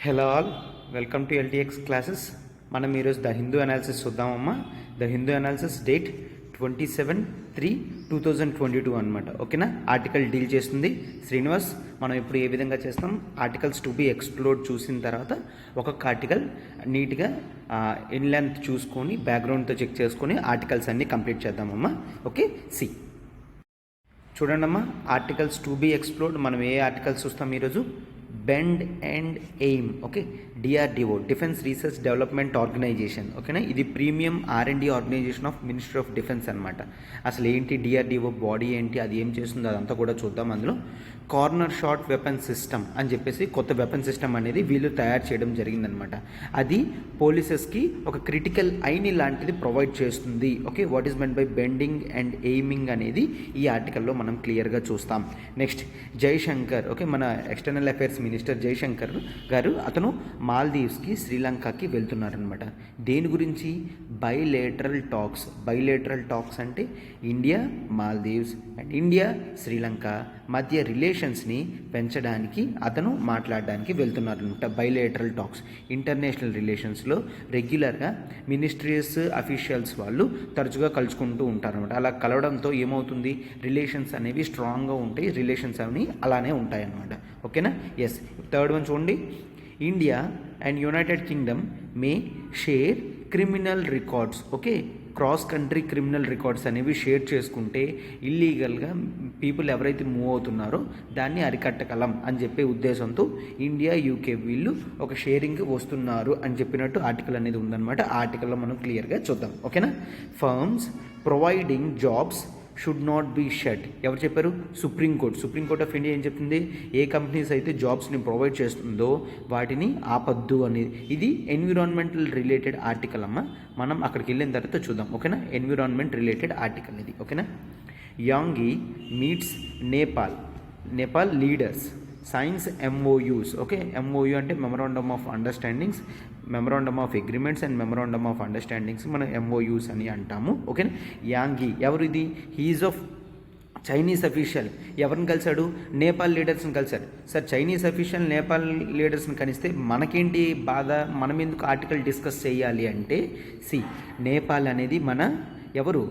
Hello all, welcome to LTX classes. మనం ఈరోజు the Hindu analysis చూద్దామమ్మా. ద హిందూ అనాలిసిస్ డేట్ 27/3/2022 అనమాట. ఓకేనా? ఆర్టికల్ డీల్ చేస్తుంది శ్రీనివాస్. మనం ఇప్పుడు ఏ విధంగా చేస్తాం, ఆర్టికల్స్ టు బి ఎక్స్ప్లోర్డ్ చూసిన తర్వాత ఒక్కొక్క ఆర్టికల్ నీట్గా ఇన్ లెంత్ చూసుకొని బ్యాక్గ్రౌండ్తో చెక్ చేసుకొని ఆర్టికల్స్ అన్నీ కంప్లీట్ చేద్దామమ్మా. ఓకే, సి చూడండమ్మా, ఆర్టికల్స్ టు బి ఎక్స్ప్లోర్డ్. మనం ఏ ఆర్టికల్స్ చూస్తాం ఈరోజు? Bend and aim. Okay, DRDO, defence research development organisation. ఓకేనా? ఇది premium R&D organisation of ministry of defence అనమాట. అసలు ఏంటి డిఆర్డిఓ, బాడీ ఏంటి, అది ఏం చేస్తుందో అదంతా కూడా చూద్దాం. అందులో కార్నర్ షాట్ వెపన్ సిస్టమ్ అని చెప్పేసి కొత్త వెపన్ సిస్టమ్ అనేది వీళ్ళు తయారు చేయడం జరిగిందనమాట. అది పోలీసెస్కి ఒక క్రిటికల్ ఐని లాంటిది ప్రొవైడ్ చేస్తుంది. Okay, what is meant by bending and aiming అనేది ఈ ఆర్టికల్లో మనం క్లియర్గా చూస్తాం. నెక్స్ట్, జైశంకర్. ఓకే, మన ఎక్స్టర్నల్ అఫైర్స్ మినిస్టర్ జైశంకర్ గారు, అతను మాల్దీవ్స్కి, శ్రీలంకకి వెళ్తున్నారనమాట. దేని గురించి? Bilateral talks. బైలేటరల్ టాక్స్ అంటే India Maldives and India Sri Lanka మధ్య రిలేషన్స్ని పెంచడానికి అతను మాట్లాడడానికి వెళ్తున్నారనమాట. బైలేటరల్ టాక్స్ ఇంటర్నేషనల్ రిలేషన్స్లో రెగ్యులర్గా మినిస్ట్రీస్ అఫీషియల్స్ వాళ్ళు తరచుగా కలుసుకుంటూ ఉంటారనమాట. అలా కలవడంతో ఏమవుతుంది, రిలేషన్స్ అనేవి స్ట్రాంగ్గా ఉంటాయి, రిలేషన్స్ అనేవి అలానే ఉంటాయన్నమాట. ఓకేనా? ఎస్, థర్డ్ వన్ చూడండి. India and United Kingdom May share criminal records. Okay, cross country criminal records అనేవి షేర్ చేసుకుంటే ఇల్లీగల్గా పీపుల్ ఎవరైతే మూవ్ అవుతున్నారో దాన్ని అరికట్టగలం అని చెప్పే ఉద్దేశంతో ఇండియా యూకే వీళ్ళు ఒక షేరింగ్కి వస్తున్నారు అని చెప్పినట్టు ఆర్టికల్ అనేది ఉందన్నమాట. ఆ ఆర్టికల్లో మనం క్లియర్గా చూద్దాం. ఓకేనా? Firms providing jobs should not be shut. ఎవరు చెప్పారు? సుప్రీంకోర్ట్ ఆఫ్ ఇండియా ఏం చెప్తుంది? ఏ కంపెనీస్ అయితే జాబ్స్ని ప్రొవైడ్ చేస్తుందో వాటిని ఆపద్దు అనేది. ఇది ఎన్విరాన్మెంటల్ రిలేటెడ్ ఆర్టికల్ అమ్మ. మనం అక్కడికి వెళ్ళిన తర్వాత చూద్దాం. ఓకేనా? ఎన్విరాన్మెంట్ రిలేటెడ్ ఆర్టికల్ ఇది. ఓకేనా? Wang Yi meets Nepal leaders signs MOUs. Okay, MOU అంటే memorandum of understandings, memorandum of agreements and memorandum of understandings మనం MOUs అని అంటాము. ఓకేనా? యాంగి ఎవరు? ఇది హీఈస్ ఆఫ్ చైనీస్ అఫీషియల్. ఎవరిని కలిశాడు? నేపాల్ లీడర్స్ని కలిశాడు. సార్, చైనీస్ అఫీషియల్ నేపాల్ లీడర్స్ని కలిస్తే మనకేంటి బాధ, మనం ఎందుకు ఆర్టికల్ డిస్కస్ చేయాలి అంటే, నేపాల్ అనేది మన ఎవరు,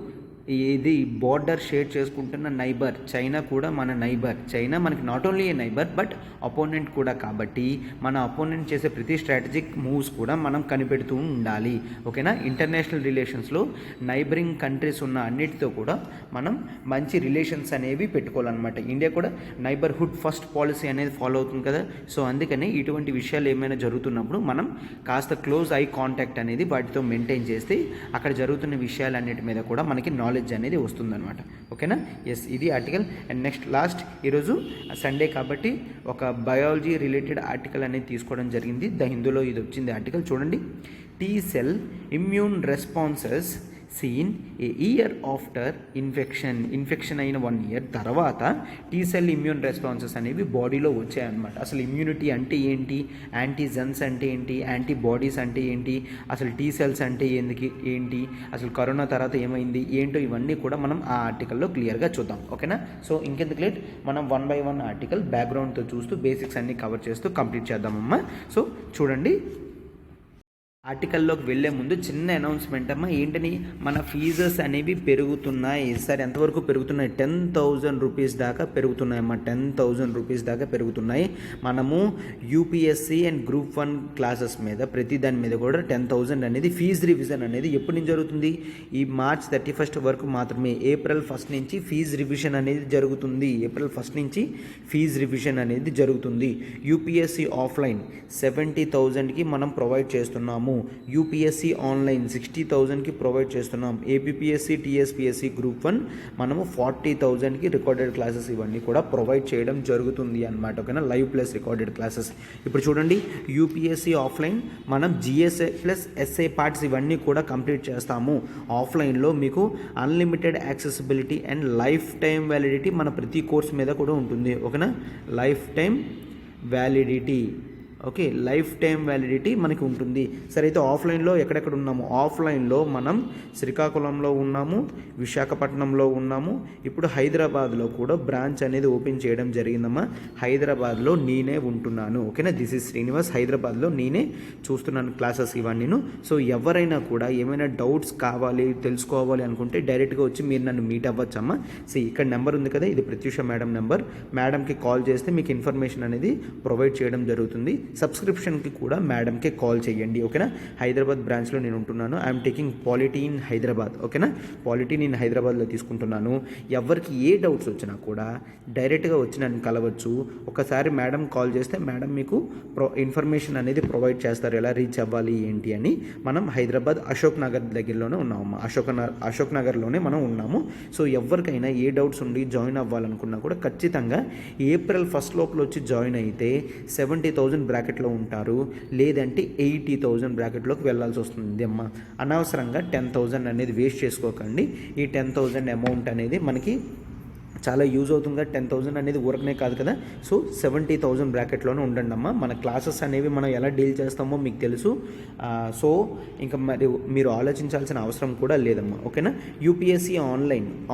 ఇది బోర్డర్ షేర్ చేసుకుంటున్న నైబర్. చైనా కూడా మన నైబర్. చైనా మనకి not only A neighbour but opponent కూడా. కాబట్టి మన అపోనెంట్ చేసే ప్రతి స్ట్రాటజిక్ మూవ్స్ కూడా మనం కనిపెడుతూ ఉండాలి. ఓకేనా? ఇంటర్నేషనల్ రిలేషన్స్లో నైబరింగ్ కంట్రీస్ ఉన్న అన్నిటితో కూడా మనం మంచి రిలేషన్స్ అనేవి పెట్టుకోవాలన్నమాట. ఇండియా కూడా నైబర్హుడ్ ఫస్ట్ పాలసీ అనేది ఫాలో అవుతుంది కదా. సో అందుకని ఇటువంటి విషయాలు ఏమైనా జరుగుతున్నప్పుడు మనం కాస్త క్లోజ్ ఐ కాంటాక్ట్ అనేది వాటితో మెయింటైన్ చేస్తే అక్కడ జరుగుతున్న విషయాలన్నిటి మీద కూడా మనకి నాలెడ్జ్ అనేది వస్తుందన్నమాట. ఓకేనా? ఎస్, ఇది ఆర్టికల్. అండ్ నెక్స్ట్ లాస్ట్, ఈరోజు సండే కాబట్టి ఒక బయాలజీ రిలేటెడ్ ఆర్టికల్ అనేది తీసుకోవడం జరిగింది. ద హిందూలో ఇది వచ్చింది ఆర్టికల్. చూడండి. T cell immune responses seen a year after infection అయిన 1 year తర్వాత T cell immune responses అనేవి బాడీలో వచ్చాయన్నమాట. అసలు ఇమ్యూనిటీ అంటే ఏంటి, యాంటీజెన్స్ అంటే ఏంటి, యాంటీబాడీస్ అంటే ఏంటి, అసలు T cells అంటే ఏంటి, అసలు కరోనా తర్వాత ఏమైంది ఏంటో ఇవన్నీ కూడా మనం ఆ ఆర్టికల్లో క్లియర్గా చూద్దాం. ఓకేనా? సో ఇంకెందుకు లేట్, మనం 1 by 1 ఆర్టికల్ బ్యాక్గ్రౌండ్తో చూస్తూ బేసిక్స్ అన్నీ కవర్ చేస్తూ కంప్లీట్ చేద్దామమ్మా. సో చూడండి, ఆర్టికల్లోకి వెళ్ళే ముందు చిన్న అనౌన్స్మెంట్ అమ్మా. ఏంటని, మన ఫీజెస్ అనేవి పెరుగుతున్నాయి. సార్, ఎంతవరకు పెరుగుతున్నాయి? 10,000 రూపీస్ దాకా పెరుగుతున్నాయమ్మా. 10,000 రూపీస్ దాకా పెరుగుతున్నాయి. మనము UPSC అండ్ Group 1 క్లాసెస్ మీద ప్రతి దాని మీద కూడా 10,000 అనేది ఫీజు రివిజన్ అనేది ఎప్పటి నుంచి జరుగుతుంది? ఈ March 31 వరకు మాత్రమే. April 1 నుంచి ఫీజు రివిజన్ అనేది జరుగుతుంది. April 1 నుంచి ఫీజు రివిజన్ అనేది జరుగుతుంది. UPSC ఆఫ్లైన్ 70,000కి మనం ప్రొవైడ్ చేస్తున్నాము. UPSC ఆన్లైన్ 60,000కి ప్రొవైడ్ చేస్తున్నాం. APPSC TSPSC Group 1 మనము 40,000కి రికార్డెడ్ క్లాసెస్ ఇవన్నీ కూడా ప్రొవైడ్ చేయడం జరుగుతుంది అన్నమాట. ఓకేనా? Live plus recorded classes. ఇప్పుడు చూడండి, UPSC ఆఫ్లైన్ మనం GSA ప్లస్ SA పార్ట్స్ ఇవన్నీ కూడా కంప్లీట్ చేస్తాము. ఆఫ్లైన్లో మీకు unlimited accessibility and life time validity మన ప్రతి కోర్స్ మీద కూడా ఉంటుంది. ఓకేనా? Life time validity okay, life time validity మనకి ఉంటుంది. సరే, అయితే ఆఫ్లైన్లో ఎక్కడెక్కడ ఉన్నాము? ఆఫ్లైన్లో మనం శ్రీకాకుళంలో ఉన్నాము, విశాఖపట్నంలో ఉన్నాము, ఇప్పుడు హైదరాబాద్లో కూడా బ్రాంచ్ అనేది ఓపెన్ చేయడం జరిగిందమ్మా. హైదరాబాద్లో నేనే ఉంటున్నాను. ఓకేనా, దిస్ ఇస్ శ్రీనివాస్. హైదరాబాద్లో నేనే చూస్తున్నాను క్లాసెస్ ఇవన్నీను. సో ఎవరైనా కూడా ఏమైనా డౌట్స్ కావాలి, తెలుసుకోవాలి అనుకుంటే డైరెక్ట్గా వచ్చి మీరు నన్ను మీట్ అవ్వచ్చమ్మా. సో ఇక్కడ నెంబర్ ఉంది కదా, ఇది ప్రత్యూష మేడం నెంబర్. మేడంకి కాల్ చేస్తే మీకు ఇన్ఫర్మేషన్ అనేది ప్రొవైడ్ చేయడం జరుగుతుంది. సబ్స్క్రిప్షన్కి కూడా మేడంకే కాల్ చేయండి. ఓకేనా, హైదరాబాద్ బ్రాంచ్లో నేను ఉంటున్నాను. I'm taking polity in Hyderabad. ఓకేనా, పాలిటీ నేను హైదరాబాద్లో తీసుకుంటున్నాను. ఎవరికి ఏ డౌట్స్ వచ్చినా కూడా డైరెక్ట్గా వచ్చి నన్ను కలవచ్చు. ఒకసారి మేడం కాల్ చేస్తే మేడం మీకు ఇన్ఫర్మేషన్ అనేది ప్రొవైడ్ చేస్తారు, ఎలా రీచ్ అవ్వాలి ఏంటి అని. మనం హైదరాబాద్ అశోక్ నగర్ దగ్గరలోనే ఉన్నాము, అశోక్ నగర్లోనే మనం ఉన్నాము. సో ఎవరికైనా ఏ డౌట్స్ ఉండి జాయిన్ అవ్వాలనుకున్నా కూడా ఖచ్చితంగా ఏప్రిల్ 1 లోపల వచ్చి జాయిన్ అయితే 70,000 బ్రాకెట్లో ఉంటారు, లేదంటే 80,000 బ్రాకెట్లోకి వెళ్ళాల్సి వస్తుంది అమ్మ. అనవసరంగా 10,000 అనేది వేస్ట్ చేసుకోకండి. ఈ 10,000 అమౌంట్ అనేది మనకి చాలా యూజ్ అవుతుందిగా. 10,000 అనేది ఊరకనే కాదు కదా. సో 70,000 బ్రాకెట్లోనే ఉండండి అమ్మ. మన క్లాసెస్ అనేవి మనం ఎలా డీల్ చేస్తామో మీకు తెలుసు. సో ఇంకా మరి మీరు ఆలోచించాల్సిన అవసరం కూడా లేదమ్మా. ఓకేనా, యూపీఎస్సీ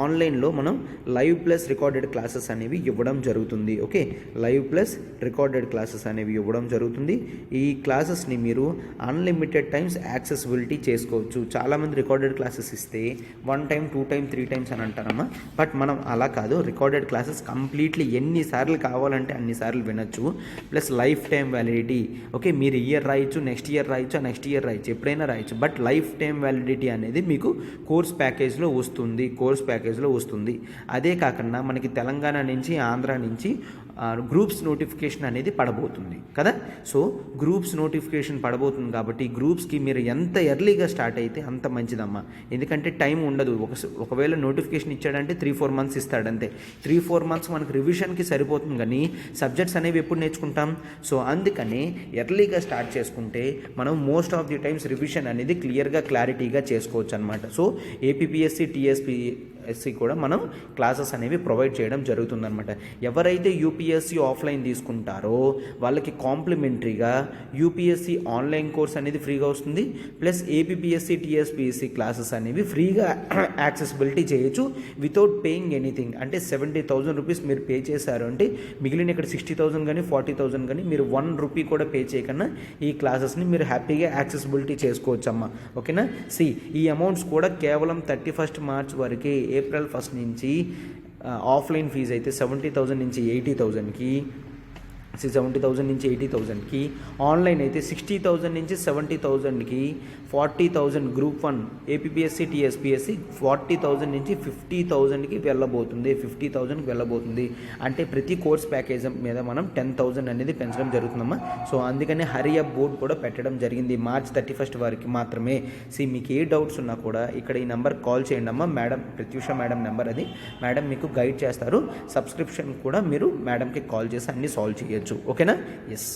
ఆన్లైన్లో మనం లైవ్ ప్లస్ రికార్డెడ్ క్లాసెస్ అనేవి ఇవ్వడం జరుగుతుంది. Okay, live plus recorded classes అనేవి ఇవ్వడం జరుగుతుంది. ఈ క్లాసెస్ని మీరు అన్లిమిటెడ్ టైమ్స్ యాక్సెసిబిలిటీ చేసుకోవచ్చు. చాలామంది రికార్డెడ్ క్లాసెస్ ఇస్తే 1 టైం 2 టైం 3 టైమ్స్ అని అంటారమ్మా. బట్ మనం అలా కాదు, రికార్డెడ్ క్లాసెస్ కంప్లీట్లీ ఎన్నిసార్లు కావాలంటే అన్నిసార్లు వినొచ్చు. Plus life time validity. Okay, మీరు ఇయర్ రాయొచ్చు, నెక్స్ట్ ఇయర్ రాయొచ్చు, ఎప్పుడైనా రాయొచ్చు. బట్ లైఫ్ టైం వ్యాలిడిటీ అనేది మీకు కోర్స్ ప్యాకేజ్లో వస్తుంది. అదే కాకుండా మనకి తెలంగాణ నుంచి, ఆంధ్ర నుంచి గ్రూప్స్ నోటిఫికేషన్ అనేది పడబోతుంది కదా. సో గ్రూప్స్ నోటిఫికేషన్ పడబోతుంది కాబట్టి గ్రూప్స్కి మీరు ఎంత ఎర్లీగా స్టార్ట్ అయితే అంత మంచిదమ్మా. ఎందుకంటే టైం ఉండదు. ఒకవేళ నోటిఫికేషన్ ఇచ్చాడంటే 3-4 మంత్స్ ఇస్తాడంతే. 3-4 మంత్స్ మనకు రివిజన్కి సరిపోతుంది, కానీ సబ్జెక్ట్స్ అనేవి ఎప్పుడు నేర్చుకుంటాం. సో అందుకని ఎర్లీగా స్టార్ట్ చేసుకుంటే మనం most of the times revision అనేది క్లారిటీగా చేసుకోవచ్చు అనమాట. సో ఏపీపీఎస్సీ, టీఎస్పీఎస్సీ కూడా మనం క్లాసెస్ అనేవి ప్రొవైడ్ చేయడం జరుగుతుందన్నమాట. ఎవరైతే యూపీఎస్సీ ఆఫ్లైన్ తీసుకుంటారో వాళ్ళకి కాంప్లిమెంటరీగా యూపీఎస్సీ ఆన్లైన్ కోర్స్ అనేది ఫ్రీగా వస్తుంది. ప్లస్ ఏపీపీఎస్సీ, టీఎస్పీఎస్సీ క్లాసెస్ అనేవి ఫ్రీగా యాక్సెసిబిలిటీ చేయొచ్చు వితౌట్ పేయింగ్ ఎనీథింగ్. అంటే 70,000 రూపీస్ మీరు పే చేశారు అంటే మిగిలిన ఇక్కడ 60,000 కానీ 40,000 కానీ మీరు 1 రూపీ కూడా పే చేయకన్నా ఈ క్లాసెస్ని మీరు హ్యాపీగా యాక్సెసిబిలిటీ చేసుకోవచ్చు అమ్మా. ఓకేనా, ఈ అమౌంట్స్ కూడా కేవలం 31 మార్చ్ వరకే. ఏప్రిల్ 1 నుంచి ఆఫ్లైన్ ఫీజు అయితే 70,000 నుంచి 80,000కి, 70,000 నుంచి 80,000కి, ఆన్లైన్ అయితే 60,000 నుంచి 70,000కి, 40,000 గ్రూప్ 1 ఏపీపీఎస్సీ, టీఎస్పీఎస్సీ 40,000 నుంచి 50,000కి వెళ్ళబోతుంది. అంటే ప్రతి కోర్స్ ప్యాకేజ్ మీద మనం 10,000 అనేది పెంచడం జరుగుతుందమ్మా. సో అందుకనే హరియప్ బోర్డ్ కూడా పెట్టడం జరిగింది మార్చ్ 31 వరకు మాత్రమే. మీకు ఏ డౌట్స్ ఉన్నా కూడా ఇక్కడ ఈ నెంబర్ కాల్ చేయండి అమ్మా. మేడం ప్రత్యూష మేడం నెంబర్ అది. మేడం మీకు గైడ్ చేస్తారు. సబ్స్క్రిప్షన్ కూడా మీరు మేడంకి కాల్ చేసి అన్ని సాల్వ్ చేయొచ్చు. ఓకేనా, ఎస్.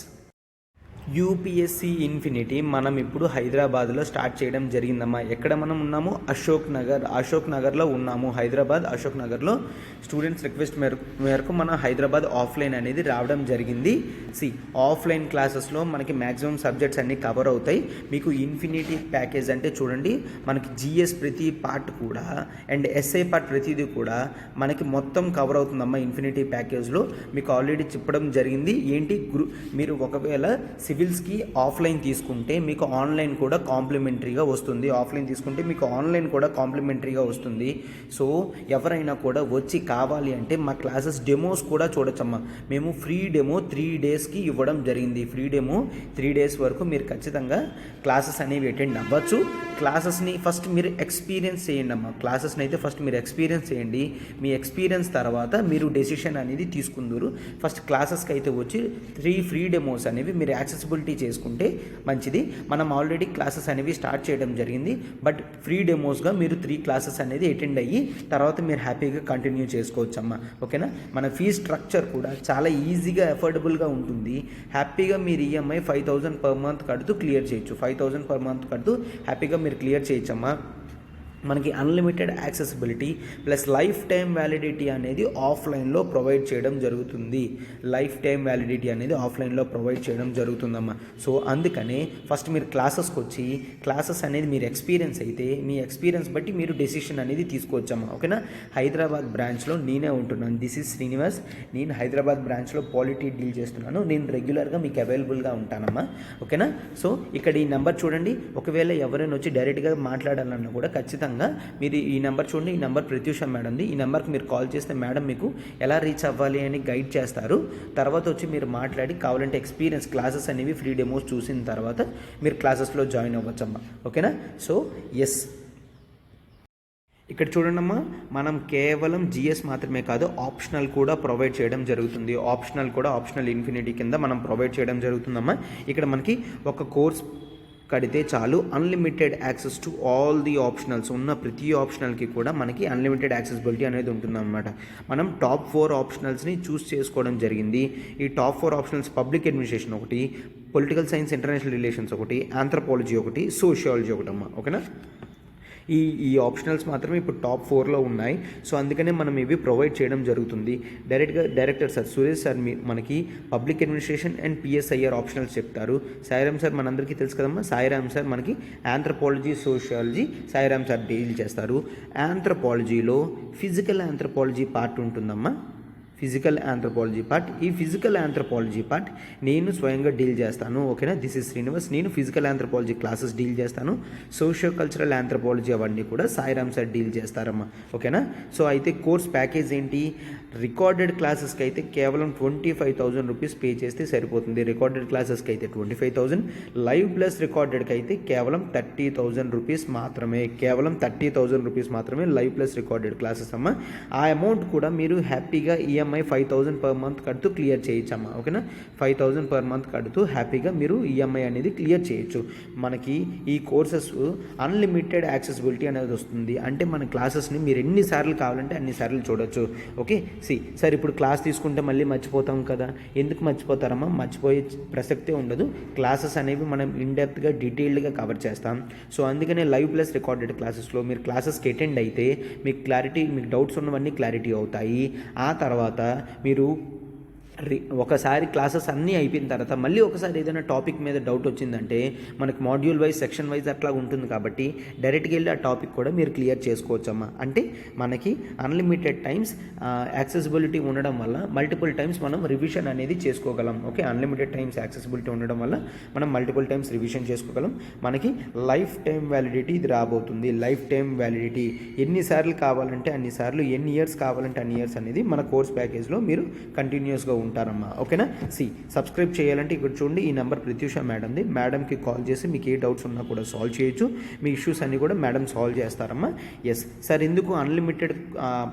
యూపీఎస్సీ ఇన్ఫినిటీ మనం ఇప్పుడు హైదరాబాద్లో స్టార్ట్ చేయడం జరిగిందమ్మా. ఎక్కడ మనం ఉన్నాము? అశోక్ నగర్లో ఉన్నాము. హైదరాబాద్ అశోక్ నగర్లో స్టూడెంట్స్ రిక్వెస్ట్ మేరకు మన హైదరాబాద్ ఆఫ్లైన్ అనేది రావడం జరిగింది. ఆఫ్లైన్ క్లాసెస్లో మనకి మ్యాక్సిమం సబ్జెక్ట్స్ అన్నీ కవర్ అవుతాయి. మీకు ఇన్ఫినిటీ ప్యాకేజ్ అంటే చూడండి, మనకి జిఎస్ ప్రతి పార్ట్ కూడా అండ్ ఎస్ఐ పార్ట్ ప్రతిదీ కూడా మనకి మొత్తం కవర్ అవుతుందమ్మా ఇన్ఫినిటీ ప్యాకేజ్లో. మీకు ఆల్రెడీ చెప్పడం జరిగింది ఏంటి, మీరు ఒకవేళ సివిల్స్కి ఆఫ్లైన్ తీసుకుంటే మీకు ఆన్లైన్ కూడా కాంప్లిమెంటరీగా వస్తుంది. సో ఎవరైనా కూడా వచ్చి కావాలి అంటే మా క్లాసెస్ డెమోస్ కూడా చూడొచ్చమ్మా. మేము ఫ్రీ డెమో 3 డేస్కి ఇవ్వడం జరిగింది. ఫ్రీ డెమో 3 డేస్ వరకు మీరు ఖచ్చితంగా క్లాసెస్ అనేవి అటెండ్ అవ్వచ్చు. క్లాసెస్ని ఫస్ట్ మీరు ఎక్స్పీరియన్స్ చేయండి అమ్మా. క్లాసెస్ని అయితే ఫస్ట్ మీరు ఎక్స్పీరియన్స్ చేయండి. మీ ఎక్స్పీరియన్స్ తర్వాత మీరు డెసిషన్ అనేది తీసుకుందరు. ఫస్ట్ క్లాసెస్కి అయితే వచ్చి 3 ఫ్రీ డెమోస్ అనేవి మీరు యాక్సెసిబిలిటీ చేసుకుంటే మంచిది. మనం ఆల్రెడీ క్లాసెస్ అనేవి స్టార్ట్ చేయడం జరిగింది. బట్ ఫ్రీ డెమోస్గా మీరు 3 క్లాసెస్ అనేది అటెండ్ అయ్యి తర్వాత మీరు హ్యాపీగా కంటిన్యూ చేసుకోవచ్చమ్మా. ఓకేనా, మన ఫీజ్ స్ట్రక్చర్ కూడా చాలా ఈజీగా అఫోర్డబుల్గా ఉంటుంది. హ్యాపీగా మీరు ఈఎంఐ 5,000 per month కడుతూ క్లియర్ చేయొచ్చు. 5,000 per month కడుతూ హ్యాపీగా మీరు క్లియర్ చేయొచ్చమ్మా. మనకి unlimited accessibility plus life time validity అనేది ఆఫ్లైన్లో ప్రొవైడ్ చేయడం జరుగుతుంది. లైఫ్ టైం వ్యాలిడిటీ అనేది ఆఫ్లైన్లో ప్రొవైడ్ చేయడం జరుగుతుందమ్మా. సో అందుకనే ఫస్ట్ మీరు క్లాసెస్కి వచ్చి క్లాసెస్ అనేది మీరు ఎక్స్పీరియన్స్ అయితే మీ ఎక్స్పీరియన్స్ బట్టి మీరు డెసిషన్ అనేది తీసుకోవచ్చమ్మా. ఓకేనా. హైదరాబాద్ బ్రాంచ్లో నేనే ఉంటున్నాను. This is Srinivas. నేను హైదరాబాద్ బ్రాంచ్లో పాలిటీ డీల్ చేస్తున్నాను. నేను రెగ్యులర్గా మీకు అవైలబుల్గా ఉంటానమ్మా. ఓకేనా. సో ఇక్కడ ఈ నెంబర్ చూడండి. ఒకవేళ ఎవరైనా వచ్చి డైరెక్ట్గా మాట్లాడాలన్నా కూడా ఖచ్చితంగా మీరు ఈ నెంబర్ చూడండి. ఈ నెంబర్ ప్రత్యూష మేడంది. ఈ నెంబర్కి మీరు కాల్ చేస్తే మేడం మీకు ఎలా రీచ్ అవ్వాలి అని గైడ్ చేస్తారు. తర్వాత వచ్చి మీరు మాట్లాడి కావాలంటే ఎక్స్పీరియన్స్ క్లాసెస్ అనేవి ఫ్రీ డెమోస్ చూసిన తర్వాత మీరు క్లాసెస్లో జాయిన్ అవ్వచ్చమ్మా. ఓకేనా. సో ఎస్, ఇక్కడ చూడండమ్మా, మనం కేవలం జిఎస్ మాత్రమే కాదు ఆప్షనల్ కూడా ప్రొవైడ్ చేయడం జరుగుతుంది. ఆప్షనల్ ఇన్ఫినిటీ కింద మనం ప్రొవైడ్ చేయడం జరుగుతుందమ్మా. ఇక్కడ మనకి ఒక కోర్స్ కడితే చాలు unlimited access to all the optionals. ఉన్న ప్రతి ఆప్షనల్కి కూడా మనకి అన్లిమిటెడ్ యాక్సెసిబిలిటీ అనేది ఉంటుందన్నమాట. మనం టాప్ 4 ఆప్షనల్స్ని చూస్ చేసుకోవడం జరిగింది. ఈ టాప్ 4 ఆప్షనల్స్ పబ్లిక్ అడ్మినిస్ట్రేషన్ ఒకటి, పొలిటికల్ సైన్స్ ఇంటర్నేషనల్ రిలేషన్స్ ఒకటి, ఆంథ్రపాలజీ ఒకటి, సోషియాలజీ ఒకటమ్మా. ఓకేనా. ఈ ఆప్షనల్స్ మాత్రమే ఇప్పుడు టాప్ 4లో ఉన్నాయి. సో అందుకనే మనం ఇవి ప్రొవైడ్ చేయడం జరుగుతుంది. డైరెక్టర్ సార్ సురేష్ సార్ మనకి public administration and PSIR optionals చెప్తారు. సాయిరామ్ సార్ మనందరికీ తెలుసు కదమ్మా. సాయిరామ్ సార్ మనకి anthropology, sociology Sairam sir deal చేస్తారు. ఆంథ్రపాలజీలో ఫిజికల్ ఆంథ్రపాలజీ పార్ట్ ఉంటుందమ్మా. Physical anthropology part. ఈ ఫిజికల్ ఆంథ్రపాలజీ పార్ట్ నేను స్వయంగా డీల్ చేస్తాను. ఓకేనా. This is Srinivas. నేను ఫిజికల్ ఆంథ్రపాలజీ క్లాసెస్ డీల్ చేస్తాను. సోషియో కల్చరల్ ఆంథ్రపాలజీ అవన్నీ కూడా సాయిరామ్ సార్ డీల్ చేస్తారమ్మా. ఓకేనా. సో అయితే కోర్స్ ప్యాకేజ్ ఏంటి? రికార్డెడ్ క్లాసెస్కి అయితే కేవలం 25,000 రూపీస్ పే చేస్తే సరిపోతుంది. రికార్డెడ్ క్లాసెస్కి అయితే 25,000, లైవ్ ప్లస్ రికార్డెడ్కి అయితే కేవలం 30,000 రూపీస్ మాత్రమే. కేవలం 30,000 రూపీస్ మాత్రమే లైవ్ ప్లస్ రికార్డెడ్ క్లాసెస్ అమ్మా. ఆ అమౌంట్ కూడా మీరు హ్యాపీగా ఈఎంఐ 5,000 పర్ మంత్ కడుతూ క్లియర్ చేయొచ్చమ్మా. ఓకేనా. 5,000 పర్ మంత్ కడుతూ హ్యాపీగా మీరు ఈఎంఐ అనేది క్లియర్ చేయొచ్చు. మనకి ఈ కోర్సెస్ అన్లిమిటెడ్ యాక్సెసిబిలిటీ అనేది వస్తుంది. అంటే మన క్లాసెస్ని మీరు ఎన్నిసార్లు కావాలంటే అన్నిసార్లు చూడొచ్చు. ఓకే. సార్ ఇప్పుడు క్లాస్ తీసుకుంటే మళ్ళీ మర్చిపోతాం కదా. ఎందుకు మర్చిపోతారమ్మా? మర్చిపోయే ప్రసక్తే ఉండదు. క్లాసెస్ అనేవి మనం ఇన్డెప్త్గా డీటెయిల్డ్గా కవర్ చేస్తాం. సో అందుకనే లైవ్ ప్లస్ రికార్డెడ్ క్లాసెస్లో మీరు క్లాసెస్కి అటెండ్ అయితే మీకు డౌట్స్ ఉన్నవన్నీ క్లారిటీ అవుతాయి. ఆ తర్వాత మీరు ఒకసారి క్లాసెస్ అన్నీ అయిపోయిన తర్వాత మళ్ళీ ఒకసారి ఏదైనా టాపిక్ మీద డౌట్ వచ్చిందంటే మనకి మాడ్యూల్ వైజ్, సెక్షన్ వైజ్ అట్లా ఉంటుంది కాబట్టి డైరెక్ట్గా వెళ్ళి ఆ టాపిక్ కూడా మీరు క్లియర్ చేసుకోవచ్చమ్మా. అంటే మనకి అన్లిమిటెడ్ టైమ్స్ యాక్సెసిబిలిటీ ఉండడం వల్ల మల్టిపుల్ టైమ్స్ మనం రివిజన్ అనేది చేసుకోగలం. ఓకే. అన్లిమిటెడ్ టైమ్స్ యాక్సెసిబిలిటీ ఉండడం వల్ల మనం మల్టిపుల్ టైమ్స్ రివిజన్ చేసుకోగలం. మనకి లైఫ్ టైం వ్యాలిడిటీ ఇది రాబోతుంది. లైఫ్ టైం వ్యాలిడిటీ ఎన్నిసార్లు కావాలంటే అన్నిసార్లు, ఎన్ని ఇయర్స్ కావాలంటే అన్ని ఇయర్స్ అనేది మన కోర్స్ ప్యాకేజ్లో మీరు కంటిన్యూస్గా ఉంటారమ్మా. ఓకేనా. సబ్స్క్రైబ్ చేయాలంటే ఇక్కడ చూడండి. ఈ నెంబర్ ప్రత్యూష మేడంది. మేడంకి కాల్ చేసి మీకు ఏ డౌట్స్ ఉన్నా కూడా సాల్వ్ చేయొచ్చు. మీ ఇష్యూస్ అన్నీ కూడా మేడం సాల్వ్ చేస్తారమ్మా. ఎస్ సార్, ఎందుకు అన్లిమిటెడ్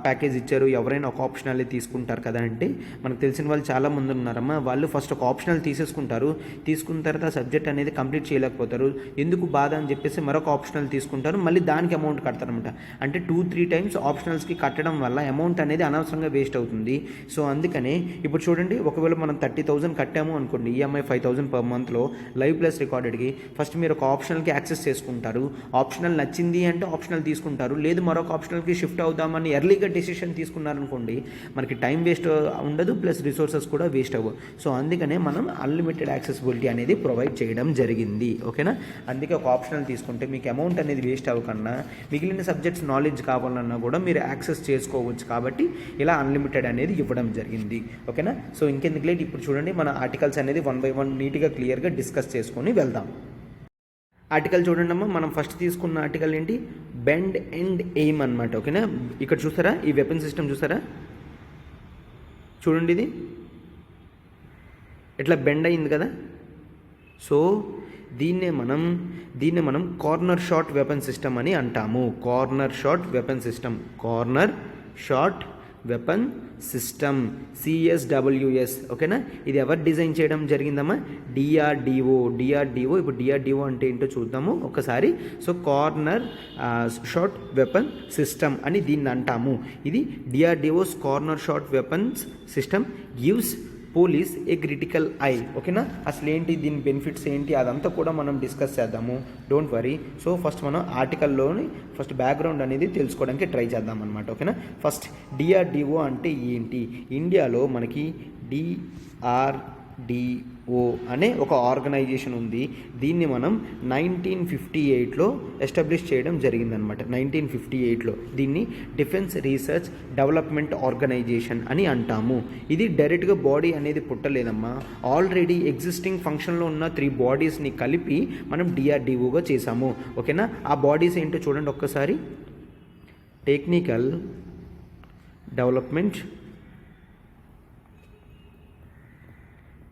ప్యాకేజ్ ఇచ్చారు? ఎవరైనా ఒక ఆప్షనల్ తీసుకుంటారు కదా అంటే మనకు తెలిసిన వాళ్ళు చాలామంది ఉన్నారమ్మా. వాళ్ళు ఫస్ట్ ఒక ఆప్షనల్ తీసుకుంటారు. తీసుకున్న తర్వాత సబ్జెక్ట్ అనేది కంప్లీట్ చేయలేకపోతారు. ఎందుకు బాధ అని చెప్పేసి మరొక ఆప్షనల్ తీసుకుంటారు. మళ్ళీ దానికి అమౌంట్ కడతారనమాట. అంటే 2-3 టైమ్స్ ఆప్షనల్స్కి కట్టడం వల్ల అమౌంట్ అనేది అనవసరంగా వేస్ట్ అవుతుంది. సో అందుకనే ఇప్పుడు చూడండి, ఒకవేళ మనం 30,000 కట్టాము అనుకోండి, ఈఎంఐ 5,000 పర్ మంత్లో లైవ్ ప్లస్ రికార్డెడ్కి ఫస్ట్ మీరు ఒక ఆప్షనల్కి యాక్సెస్ చేసుకుంటారు. ఆప్షనల్ నచ్చింది అంటే ఆప్షనల్ తీసుకుంటారు. లేదు మరొక ఆప్షనల్కి షిఫ్ట్ అవుదామని ఎర్లీగా డెసిషన్ తీసుకున్నారనుకోండి, మనకి టైం వేస్ట్ ఉండదు, ప్లస్ రిసోర్సెస్ కూడా వేస్ట్ అవ్వవు. సో అందుకనే మనం అన్లిమిటెడ్ యాక్సెసిబిలిటీ అనేది ప్రొవైడ్ చేయడం జరిగింది. ఓకేనా. అందుకే ఒక ఆప్షనల్ తీసుకుంటే మీకు అమౌంట్ అనేది వేస్ట్ అవ్వకుండా మిగిలిన సబ్జెక్ట్స్ నాలెడ్జ్ కావాలన్నా కూడా మీరు యాక్సెస్ చేసుకోవచ్చు. కాబట్టి ఇలా అన్లిమిటెడ్ అనేది ఇవ్వడం జరిగింది. ఓకేనా. సో ఇంకెందుకు లేట్, ఇప్పుడు చూడండి మన ఆర్టికల్స్ అనేది 1 by 1 నీట్గా క్లియర్గా డిస్కస్ చేసుకొని వెళ్దాం. ఆర్టికల్ చూడండి అమ్మా. మనం ఫస్ట్ తీసుకున్న ఆర్టికల్ ఏంటి? బెండ్ అండ్ ఎయిమ్ అనమాట. ఓకేనా. ఇక్కడ చూసారా ఈ వెపన్ సిస్టమ్ చూసారా? చూడండి, ఇది ఎట్లా బెండ్ అయింది కదా. సో దీన్నే మనం కార్నర్ షాట్ వెపన్ సిస్టమ్ అని అంటాము. Corner shot weapon system CSWS. ఓకేనా. ఇది ఎవరు డిజైన్ చేయడం జరిగిందమ్మా? డిఆర్డిఓ. ఇప్పుడు డిఆర్డిఓ అంటే ఏంటో చూద్దాము ఒకసారి. So corner shot weapon system అని దీన్ని అంటాము. ఇది DRDO's corner shot weapons system gives police a critical eye. ఓకేనా, అసలు ఏంటి దీని బెనిఫిట్స్ ఏంటి అదంతా కూడా మనం డిస్కస్ చేద్దాము, డోంట్ వరీ. సో ఫస్ట్ మనం ఆర్టికల్లోని ఫస్ట్ బ్యాక్గ్రౌండ్ అనేది తెలుసుకోవడానికి ట్రై చేద్దాం అనమాట. ఓకేనా, ఫస్ట్ డిఆర్డిఓ అంటే ఏంటి? ఇండియాలో మనకి డిఆర్డిఓ అనే ఒక ఆర్గనైజేషన్ ఉంది. దీన్ని మనం 1958లో ఎస్టాబ్లిష్ చేయడం జరిగిందనమాట. 1958లో దీన్ని డిఫెన్స్ రీసెర్చ్ డెవలప్మెంట్ ఆర్గనైజేషన్ అని అంటాము. ఇది డైరెక్ట్గా బాడీ అనేది పుట్టలేదమ్మా, ఆల్రెడీ ఎగ్జిస్టింగ్ ఫంక్షన్లో ఉన్న 3 బాడీస్ని కలిపి మనం డిఆర్డిఓగా చేసాము. ఓకేనా, ఆ బాడీస్ ఏంటో చూడండి ఒక్కసారి.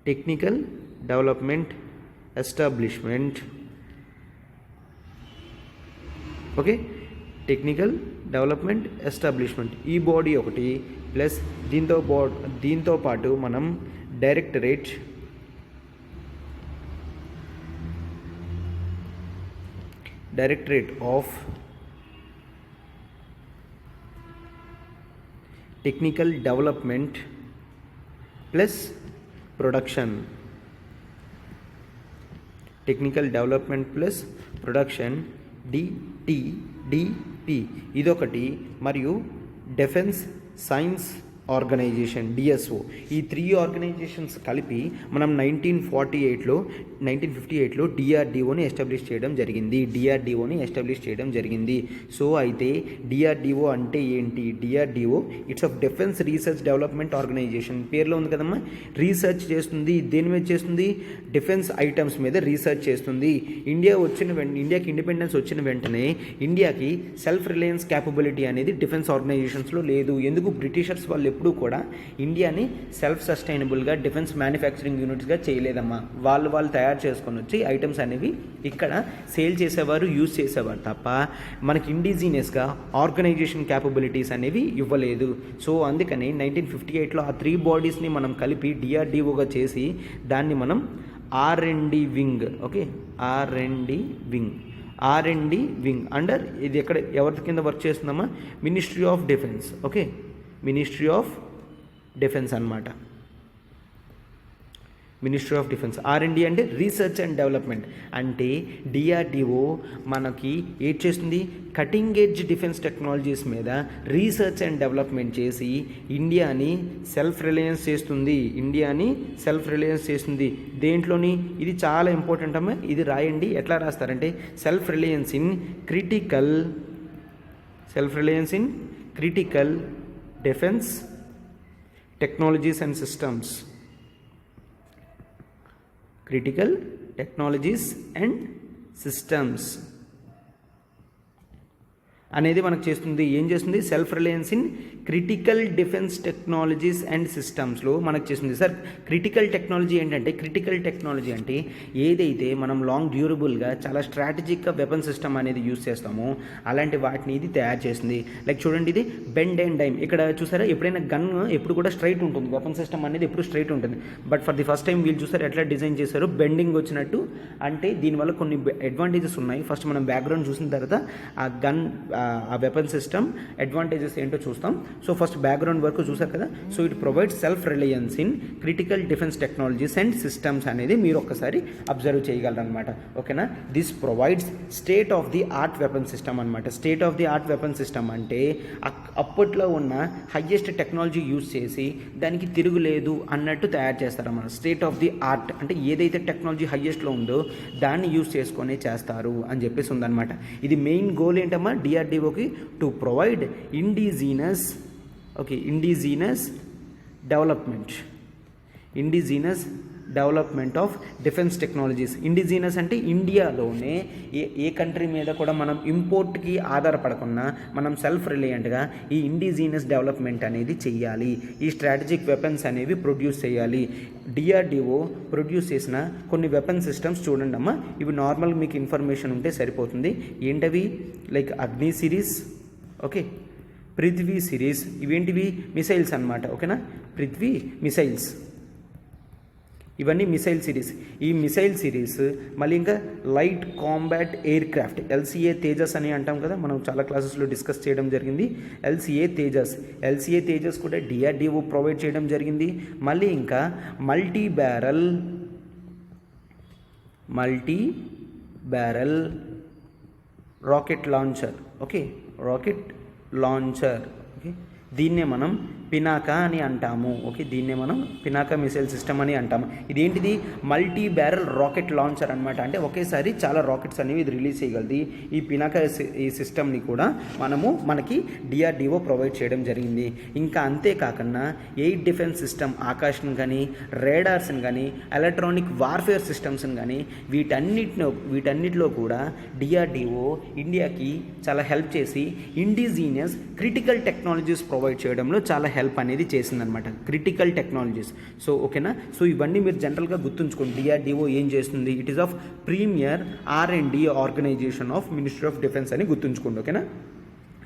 Technical development establishment. Okay, technical development establishment ఈ బాడీ ఒకటి, ప్లస్ దీంతో పాటు మనం directorate of technical development plus production, technical development plus production DTDP ఇదొకటి, మరియు డిఫెన్స్ సైన్స్ ఆర్గనైజేషన్ డిఎస్ఓ. ఈ 3 ఆర్గనైజేషన్స్ కలిపి మనం 1958లో డిఆర్డిఓని ఎస్టాబ్లిష్ చేయడం జరిగింది. సో అయితే డిఆర్డిఓ అంటే ఏంటి? DRDO it's of defence research development organisation. పేరులో ఉంది కదమ్మా, రీసెర్చ్ చేస్తుంది. దేని మీద చేస్తుంది? డిఫెన్స్ ఐటమ్స్ మీద రీసెర్చ్ చేస్తుంది. ఇండియాకి ఇండిపెండెన్స్ వచ్చిన వెంటనే ఇండియాకి సెల్ఫ్ రిలయన్స్ క్యాపబిలిటీ అనేది డిఫెన్స్ ఆర్గనైజేషన్స్లో లేదు. ఎందుకు? బ్రిటిషర్స్ వాళ్ళు ఎప్పుడూ కూడా ఇండియాని సెల్ఫ్ సస్టైనబుల్గా డిఫెన్స్ మ్యానుఫ్యాక్చరింగ్ యూనిట్స్గా చేయలేదమ్మా. వాళ్ళు తయారు చేసుకొని వచ్చి ఐటమ్స్ అనేవి ఇక్కడ సేల్ చేసేవారు, యూజ్ చేసేవారు తప్ప మనకి ఇండిజినియస్గా ఆర్గనైజేషన్ క్యాపబిలిటీస్ అనేవి ఇవ్వలేదు. సో అందుకని 1958లో ఆ 3 బాడీస్ని మనం కలిపి డిఆర్డిఓగా చేసి దాన్ని మనం R&D wing. Okay, R&D wing under ఇది ఎవరి కింద వర్క్ చేస్తుందమ్మా? Ministry of defence. Okay, ministry of defence అన్నమాట. Ministry of defence. R&D అంటే రీసెర్చ్ అండ్ డెవలప్మెంట్. అంటే డిఆర్డిఓ మనకి ఏం చేస్తుంది? కటింగ్ ఎడ్జ్ డిఫెన్స్ టెక్నాలజీస్ మీద రీసెర్చ్ అండ్ డెవలప్మెంట్ చేసి ఇండియాని సెల్ఫ్ రిలయన్స్ చేస్తుంది. దేంట్లోని? ఇది చాలా ఇంపార్టెంట్ అమ్మా, ఇది రాయండి. ఎట్లా రాస్తారంటే self reliance in critical defence technologies and systems. Critical technologies and systems అనేది మనకు చేస్తుంది. ఏం చేస్తుంది? Self reliance in critical defence technologies and సిస్టమ్స్లో మనకు చేస్తుంది. సార్ క్రిటికల్ టెక్నాలజీ ఏంటంటే, క్రిటికల్ టెక్నాలజీ అంటే ఏదైతే మనం లాంగ్ డ్యూరబుల్గా చాలా స్ట్రాటజిక్గా వెపన్ సిస్టమ్ అనేది యూజ్ చేస్తామో అలాంటి వాటిని ఇది తయారు చేస్తుంది. లైక్ చూడండి, ఇది బెండ్ అండ్ డైమ్. ఇక్కడ చూసారా, ఎప్పుడైనా గన్ ఎప్పుడు కూడా స్ట్రైట్ ఉంటుంది, వెపన్ సిస్టమ్ అనేది ఎప్పుడు స్ట్రైట్ ఉంటుంది. But for the first time వీళ్ళు చూసారు ఎట్లా డిజైన్ చేశారు, బెండింగ్ వచ్చినట్టు. అంటే దీనివల్ల కొన్ని అడ్వాంటేజెస్ ఉన్నాయి. ఫస్ట్ మనం బ్యాక్గ్రౌండ్ చూసిన తర్వాత ఆ వెపన్ సిస్టమ్ అడ్వాంటేజెస్ ఏంటో చూస్తాం. సో ఫస్ట్ బ్యాక్గ్రౌండ్ వరకు చూసారు కదా. So it provides self reliance in critical defence technologies and systems అనేది మీరు ఒక్కసారి అబ్జర్వ్ చేయగలరనమాట. ఓకేనా, this provides state of the art weapon system అనమాట. State of the art weapon system అంటే అప్పట్లో ఉన్న హయ్యెస్ట్ టెక్నాలజీ యూజ్ చేసి దానికి తిరుగులేదు అన్నట్టు తయారు చేస్తారన్నమాట. స్టేట్ ఆఫ్ ది ఆర్ట్ అంటే ఏదైతే టెక్నాలజీ హయ్యెస్ట్లో ఉందో దాన్ని యూజ్ చేసుకొని చేస్తారు అని చెప్పేసి ఉందన్నమాట. ఇది మెయిన్ గోల్ ఏంటమ్మా డిఆర్డిఓకి? To provide indigenous development of defence technologies. Indigenous అంటే ఇండియాలోనే ఏ కంట్రీ మీద కూడా మనం ఇంపోర్ట్కి ఆధారపడకుండా మనం సెల్ఫ్ రిలయంట్గా ఈ ఇండిజినస్ డెవలప్మెంట్ అనేది చెయ్యాలి. ఈ స్ట్రాటజిక్ వెపన్స్ అనేవి ప్రొడ్యూస్ చేయాలి. డిఆర్డిఓ ప్రొడ్యూస్ చేసిన కొన్ని వెపన్ సిస్టమ్స్ చూడండి అమ్మా. ఇవి నార్మల్ మీకు ఇన్ఫర్మేషన్ ఉంటే సరిపోతుంది. ఏంటవి? Like Agni series, okay, Prithvi series. ఇవేంటివి? మిసైల్స్ అన్నమాట. ఓకేనా, పృథ్వీ మిసైల్స్. ఇవన్నీ మిసైల్ సిరీస్. ఈ మిసైల్ సిరీస్ మళ్ళీ ఇంకా light combat aircraft LCA Tejas అని అంటాం కదా, మనం చాలా క్లాసెస్లో డిస్కస్ చేయడం జరిగింది. ఎల్సిఏ తేజస్ కూడా డిఆర్డిఓ ప్రొవైడ్ చేయడం జరిగింది. మళ్ళీ ఇంకా multi barrel rocket launcher. Okay, rocket launcher. Okay, దీన్నే మనం పినాకా అని అంటాము. ఓకే, దీన్నే మనం పినాకా మిసైల్ సిస్టమ్ అని అంటాము. ఇదేంటిది? మల్టీ బ్యారల్ రాకెట్ లాంచర్ అనమాట. అంటే ఒకేసారి చాలా రాకెట్స్ అనేవి ఇది రిలీజ్ చేయగలది. ఈ పినాకా ఈ సిస్టమ్ని కూడా మనకి డిఆర్డిఓ ప్రొవైడ్ చేయడం జరిగింది. ఇంకా అంతేకాకుండా ఎయిర్ డిఫెన్స్ సిస్టమ్, ఆకాశం కానీ, రేడార్స్ని కానీ, ఎలక్ట్రానిక్ వార్ఫేర్ సిస్టమ్స్ని కానీ వీటన్నిటిలో కూడా డిఆర్డిఓ ఇండియాకి చాలా హెల్ప్ చేసి ఇండిజీనియస్ క్రిటికల్ టెక్నాలజీస్ ప్రొవైడ్ చేయడంలో చాలా హెల్ప్ అనేది చేసిందనమాట. Critical technologies. సో ఓకేనా, సో ఇవన్నీ మీరు జనరల్గా గుర్తుంచుకోండి. డిఆర్డిఓ ఏం చేస్తుంది? It is of premier R&D organisation of ministry of defence అని గుర్తుంచుకోండి. ఓకేనా,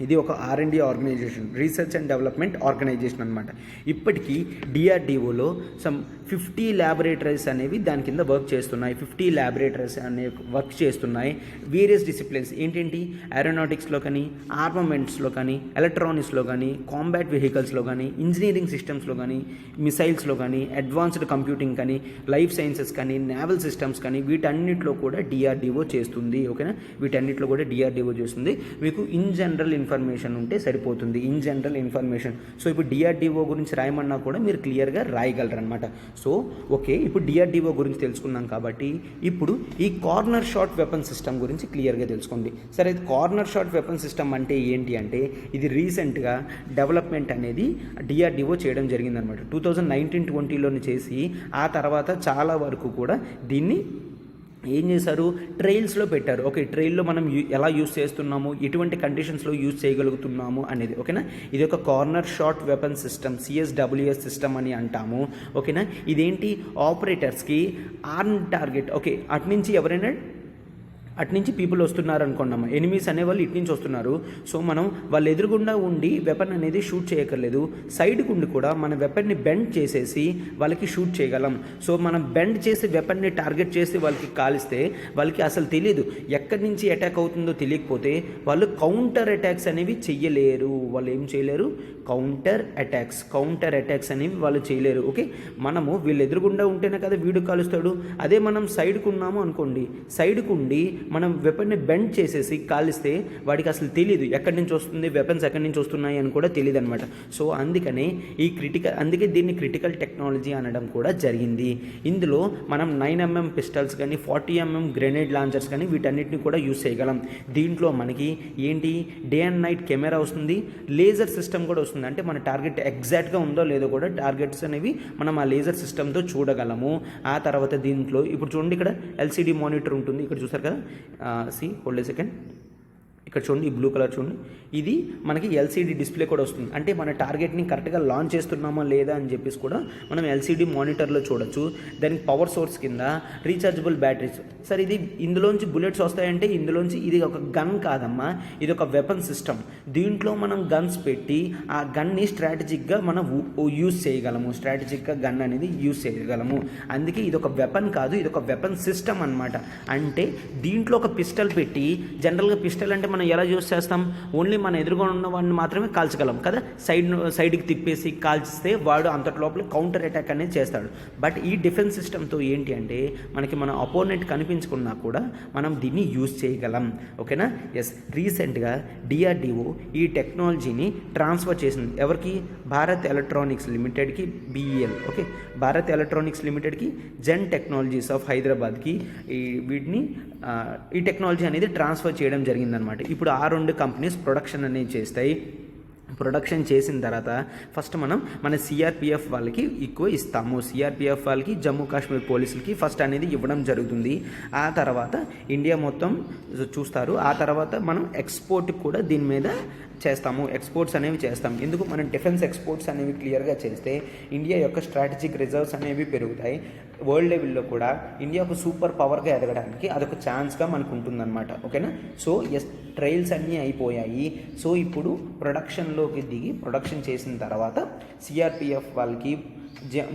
ఇది ఒక R&D organisation, research and development organisation అనమాట. ఇప్పటికీ డిఆర్డిఓలో సమ్ 50 ల్యాబొరేటరీస్ అనేవి దాని కింద వర్క్ చేస్తున్నాయి. 50 ల్యాబొరేటరీస్ అనేవి వర్క్ చేస్తున్నాయి. వేరియస్ డిసిప్లిన్స్ ఏంటేంటి? ఏరోనాటిక్స్లో కానీ, ఆర్మమెంట్స్లో కానీ, ఎలక్ట్రానిక్స్లో కానీ, కాంబాట్ వెహికల్స్లో కానీ, ఇంజనీరింగ్ సిస్టమ్స్లో కానీ, మిసైల్స్లో కానీ, అడ్వాన్స్డ్ కంప్యూటింగ్ కానీ, లైఫ్ సైన్సెస్ కానీ, నేవల్ సిస్టమ్స్ కానీ, వీటన్నిటిలో కూడా డిఆర్డిఓ చేస్తుంది. ఓకేనా, వీటన్నిటిలో కూడా డిఆర్డిఓ చేస్తుంది. మీకు ఇన్ జనరల్ ఇన్ఫర్మేషన్ ఉంటే సరిపోతుంది. In general information. సో ఇప్పుడు డిఆర్డిఓ గురించి రాయమన్నా కూడా మీరు క్లియర్గా రాయగలరు అనమాట. సో ఓకే, ఇప్పుడు డిఆర్డిఓ గురించి తెలుసుకున్నాం కాబట్టి ఇప్పుడు ఈ కార్నర్ షాట్ వెపన్ సిస్టమ్ గురించి క్లియర్గా తెలుసుకోండి. సరే, కార్నర్ షాట్ వెపన్ సిస్టమ్ అంటే ఏంటి అంటే, ఇది రీసెంట్గా డెవలప్మెంట్ అనేది డిఆర్డిఓ చేయడం జరిగిందనమాట. 2019-20లోనే చేసి ఆ తర్వాత చాలా వరకు కూడా దీన్ని ఏం చేశారు? ట్రైల్స్లో పెట్టారు. ఓకే, ట్రైల్లో మనం ఎలా యూస్ చేస్తున్నాము, ఎటువంటి కండిషన్స్లో యూజ్ చేయగలుగుతున్నాము అనేది. ఓకేనా, ఇది ఒక corner shot weapon system, CSWS system అని అంటాము. ఓకేనా, ఇదేంటి? ఆపరేటర్స్కి ఆన్ టార్గెట్. ఓకే, అట్నుంచి పీపుల్ వస్తున్నారు అనుకున్నాము, ఎనిమీస్ అనేవాళ్ళు ఇటు నుంచి వస్తున్నారు. సో మనం వాళ్ళ ఎదురుగుండా ఉండి వెపన్ అనేది షూట్ చేయక్కర్లేదు. సైడ్కి ఉండి కూడా మన వెపన్ని బెండ్ చేసేసి వాళ్ళకి షూట్ చేయగలం. సో మనం బెండ్ చేసి వెపన్ని టార్గెట్ చేసి వాళ్ళకి కాలిస్తే వాళ్ళకి అసలు తెలియదు, ఎక్కడి నుంచి అటాక్ అవుతుందో తెలియకపోతే వాళ్ళు కౌంటర్ అటాక్స్ అనేవి చెయ్యలేరు. వాళ్ళు ఏం చేయలేరు? కౌంటర్ అటాక్స్ అనేవి వాళ్ళు చేయలేరు. ఓకే, మనము వీళ్ళు ఎదురుగుండా ఉంటేనే కదా వీడు కాలుస్తాడు. అదే మనం సైడ్కు ఉన్నాము అనుకోండి, సైడ్కు ఉండి మనం వెపన్ని బెండ్ చేసేసి కాలిస్తే వాడికి అసలు తెలియదు ఎక్కడి నుంచి వస్తుంది, వెపన్స్ ఎక్కడి నుంచి వస్తున్నాయి అని కూడా తెలియదు అనమాట. సో అందుకే దీన్ని క్రిటికల్ టెక్నాలజీ అనడం కూడా జరిగింది. ఇందులో మనం 9mm పిస్టల్స్ కానీ, 40mm గ్రెనేడ్ లాంచర్స్ కానీ వీటన్నిటిని కూడా యూజ్ చేయగలం. దీంట్లో మనకి ఏంటి? డే అండ్ నైట్ కెమెరా వస్తుంది, లేజర్ సిస్టమ్ కూడా వస్తుంది. అంటే మన టార్గెట్ ఎగ్జాక్ట్గా ఉందో లేదో కూడా టార్గెట్స్ అనేవి మనం ఆ లేజర్ సిస్టమ్తో చూడగలము. ఆ తర్వాత దీంట్లో ఇప్పుడు చూడండి, ఇక్కడ LCD మానిటర్ ఉంటుంది. ఇక్కడ చూసారు కదా, హోల్డ్ ఏ సెకండ్. ఇక్కడ చూడండి, ఈ బ్లూ కలర్ చూడండి, ఇది మనకి LCD డిస్ప్లే కూడా వస్తుంది. అంటే మన టార్గెట్ని కరెక్ట్గా లాంచ్ చేస్తున్నామా లేదా అని చెప్పేసి కూడా మనం LCD మానిటర్లో చూడొచ్చు. దానికి పవర్ సోర్స్ కింద రీఛార్జబుల్ బ్యాటరీస్. సార్ ఇది ఇందులోంచి బుల్లెట్స్ వస్తాయంటే ఇందులోంచి ఇది ఒక గన్ కాదమ్మా, ఇది ఒక వెపన్ సిస్టమ్. దీంట్లో మనం గన్స్ పెట్టి ఆ గన్ని స్ట్రాటజిక్గా మనం యూజ్ చేయగలము. స్ట్రాటజిక్గా గన్ అనేది యూజ్ చేయగలము. అందుకే ఇది ఒక వెపన్ కాదు, ఇది ఒక వెపన్ సిస్టమ్ అనమాట. అంటే దీంట్లో ఒక పిస్టల్ పెట్టి, జనరల్గా పిస్టల్ అంటే మనం ఎలా యూజ్ చేస్తాం? ఓన్లీ మన ఎదురుగా ఉన్న వాడిని మాత్రమే కాల్చగలం కదా, సైడ్కి తిప్పేసి కాల్చిస్తే వాడు అంతటి లోపల కౌంటర్ అటాక్ అనేది చేస్తాడు. బట్ ఈ డిఫెన్స్ సిస్టమ్తో ఏంటి అంటే మనకి మన అపోనెంట్ కనిపించుకున్నా కూడా మనం దీన్ని యూజ్ చేయగలం. ఓకేనా, ఎస్. రీసెంట్గా డిఆర్డిఓ ఈ టెక్నాలజీని ట్రాన్స్ఫర్ చేసింది. ఎవరికి? భారత్ ఎలక్ట్రానిక్స్ లిమిటెడ్కి, BEL. ఓకే, భారత్ ఎలక్ట్రానిక్స్ లిమిటెడ్కి, జెన్ టెక్నాలజీస్ ఆఫ్ హైదరాబాద్కి ఈ టెక్నాలజీ అనేది ట్రాన్స్ఫర్ చేయడం జరిగిందనమాట. ఇప్పుడు ఆ 2 కంపెనీస్ ప్రొడక్షన్ అనేది చేస్తాయి. ప్రొడక్షన్ చేసిన తర్వాత ఫస్ట్ మన CRPF వాళ్ళకి ఎక్కువ ఇస్తాము. CRPF వాళ్ళకి, జమ్మూ కాశ్మీర్ పోలీసులకి ఫస్ట్ అనేది ఇవ్వడం జరుగుతుంది. ఆ తర్వాత ఇండియా మొత్తం చూస్తారు. ఆ తర్వాత మనం ఎక్స్పోర్ట్ కూడా దీని మీద చేస్తాము, ఎక్స్పోర్ట్స్ అనేవి చేస్తాం. ఎందుకు? మనం డిఫెన్స్ ఎక్స్పోర్ట్స్ అనేవి క్లియర్గా చేస్తే ఇండియా యొక్క స్ట్రాటజిక్ రిజర్వ్స్ అనేవి పెరుగుతాయి. వరల్డ్ లెవెల్లో కూడా ఇండియా ఒక సూపర్ పవర్గా ఎదగడానికి అదొక ఛాన్స్గా మనకు ఉంటుందన్నమాట. ఓకేనా, సో ఎస్, ట్రయల్స్ అన్నీ అయిపోయాయి. సో ఇప్పుడు ప్రొడక్షన్లోకి దిగి ప్రొడక్షన్ చేసిన తర్వాత CRPF వాళ్ళకి,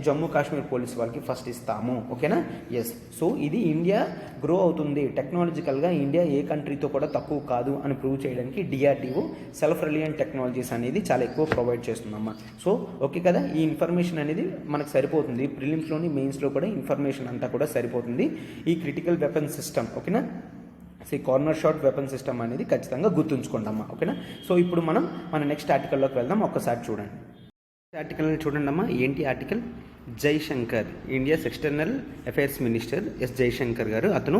జమ్మూ కాశ్మీర్ పోలీస్ వాళ్ళకి ఫస్ట్ ఇస్తాము. ఓకేనా? ఎస్. సో ఇది ఇండియా గ్రో అవుతుంది టెక్నాలజికల్గా, ఇండియా ఏ కంట్రీతో కూడా తక్కువ కాదు అని ప్రూవ్ చేయడానికి డిఆర్డిఓ సెల్ఫ్ రిలయంట్ టెక్నాలజీస్ అనేది చాలా ఎక్కువ ప్రొవైడ్ చేస్తుందమ్మా. సో ఓకే కదా, ఈ ఇన్ఫర్మేషన్ అనేది మనకు సరిపోతుంది. ప్రిలిమ్స్లోని మెయిన్స్లో కూడా ఇన్ఫర్మేషన్ అంతా కూడా సరిపోతుంది. ఈ క్రిటికల్ వెపన్ సిస్టమ్, ఓకేనా, కార్నర్ షాట్ వెపన్ సిస్టమ్ అనేది ఖచ్చితంగా గుర్తుంచుకోండి అమ్మా. ఓకేనా? సో ఇప్పుడు మనం మన నెక్స్ట్ ఆర్టికల్లోకి వెళ్దాం. ఒక్కసారి చూడండి. ఆర్టికల్ చూడండి అమ్మా. ఏంటి article? Jaishankar, India's external affairs minister Jaishankar గారు, అతను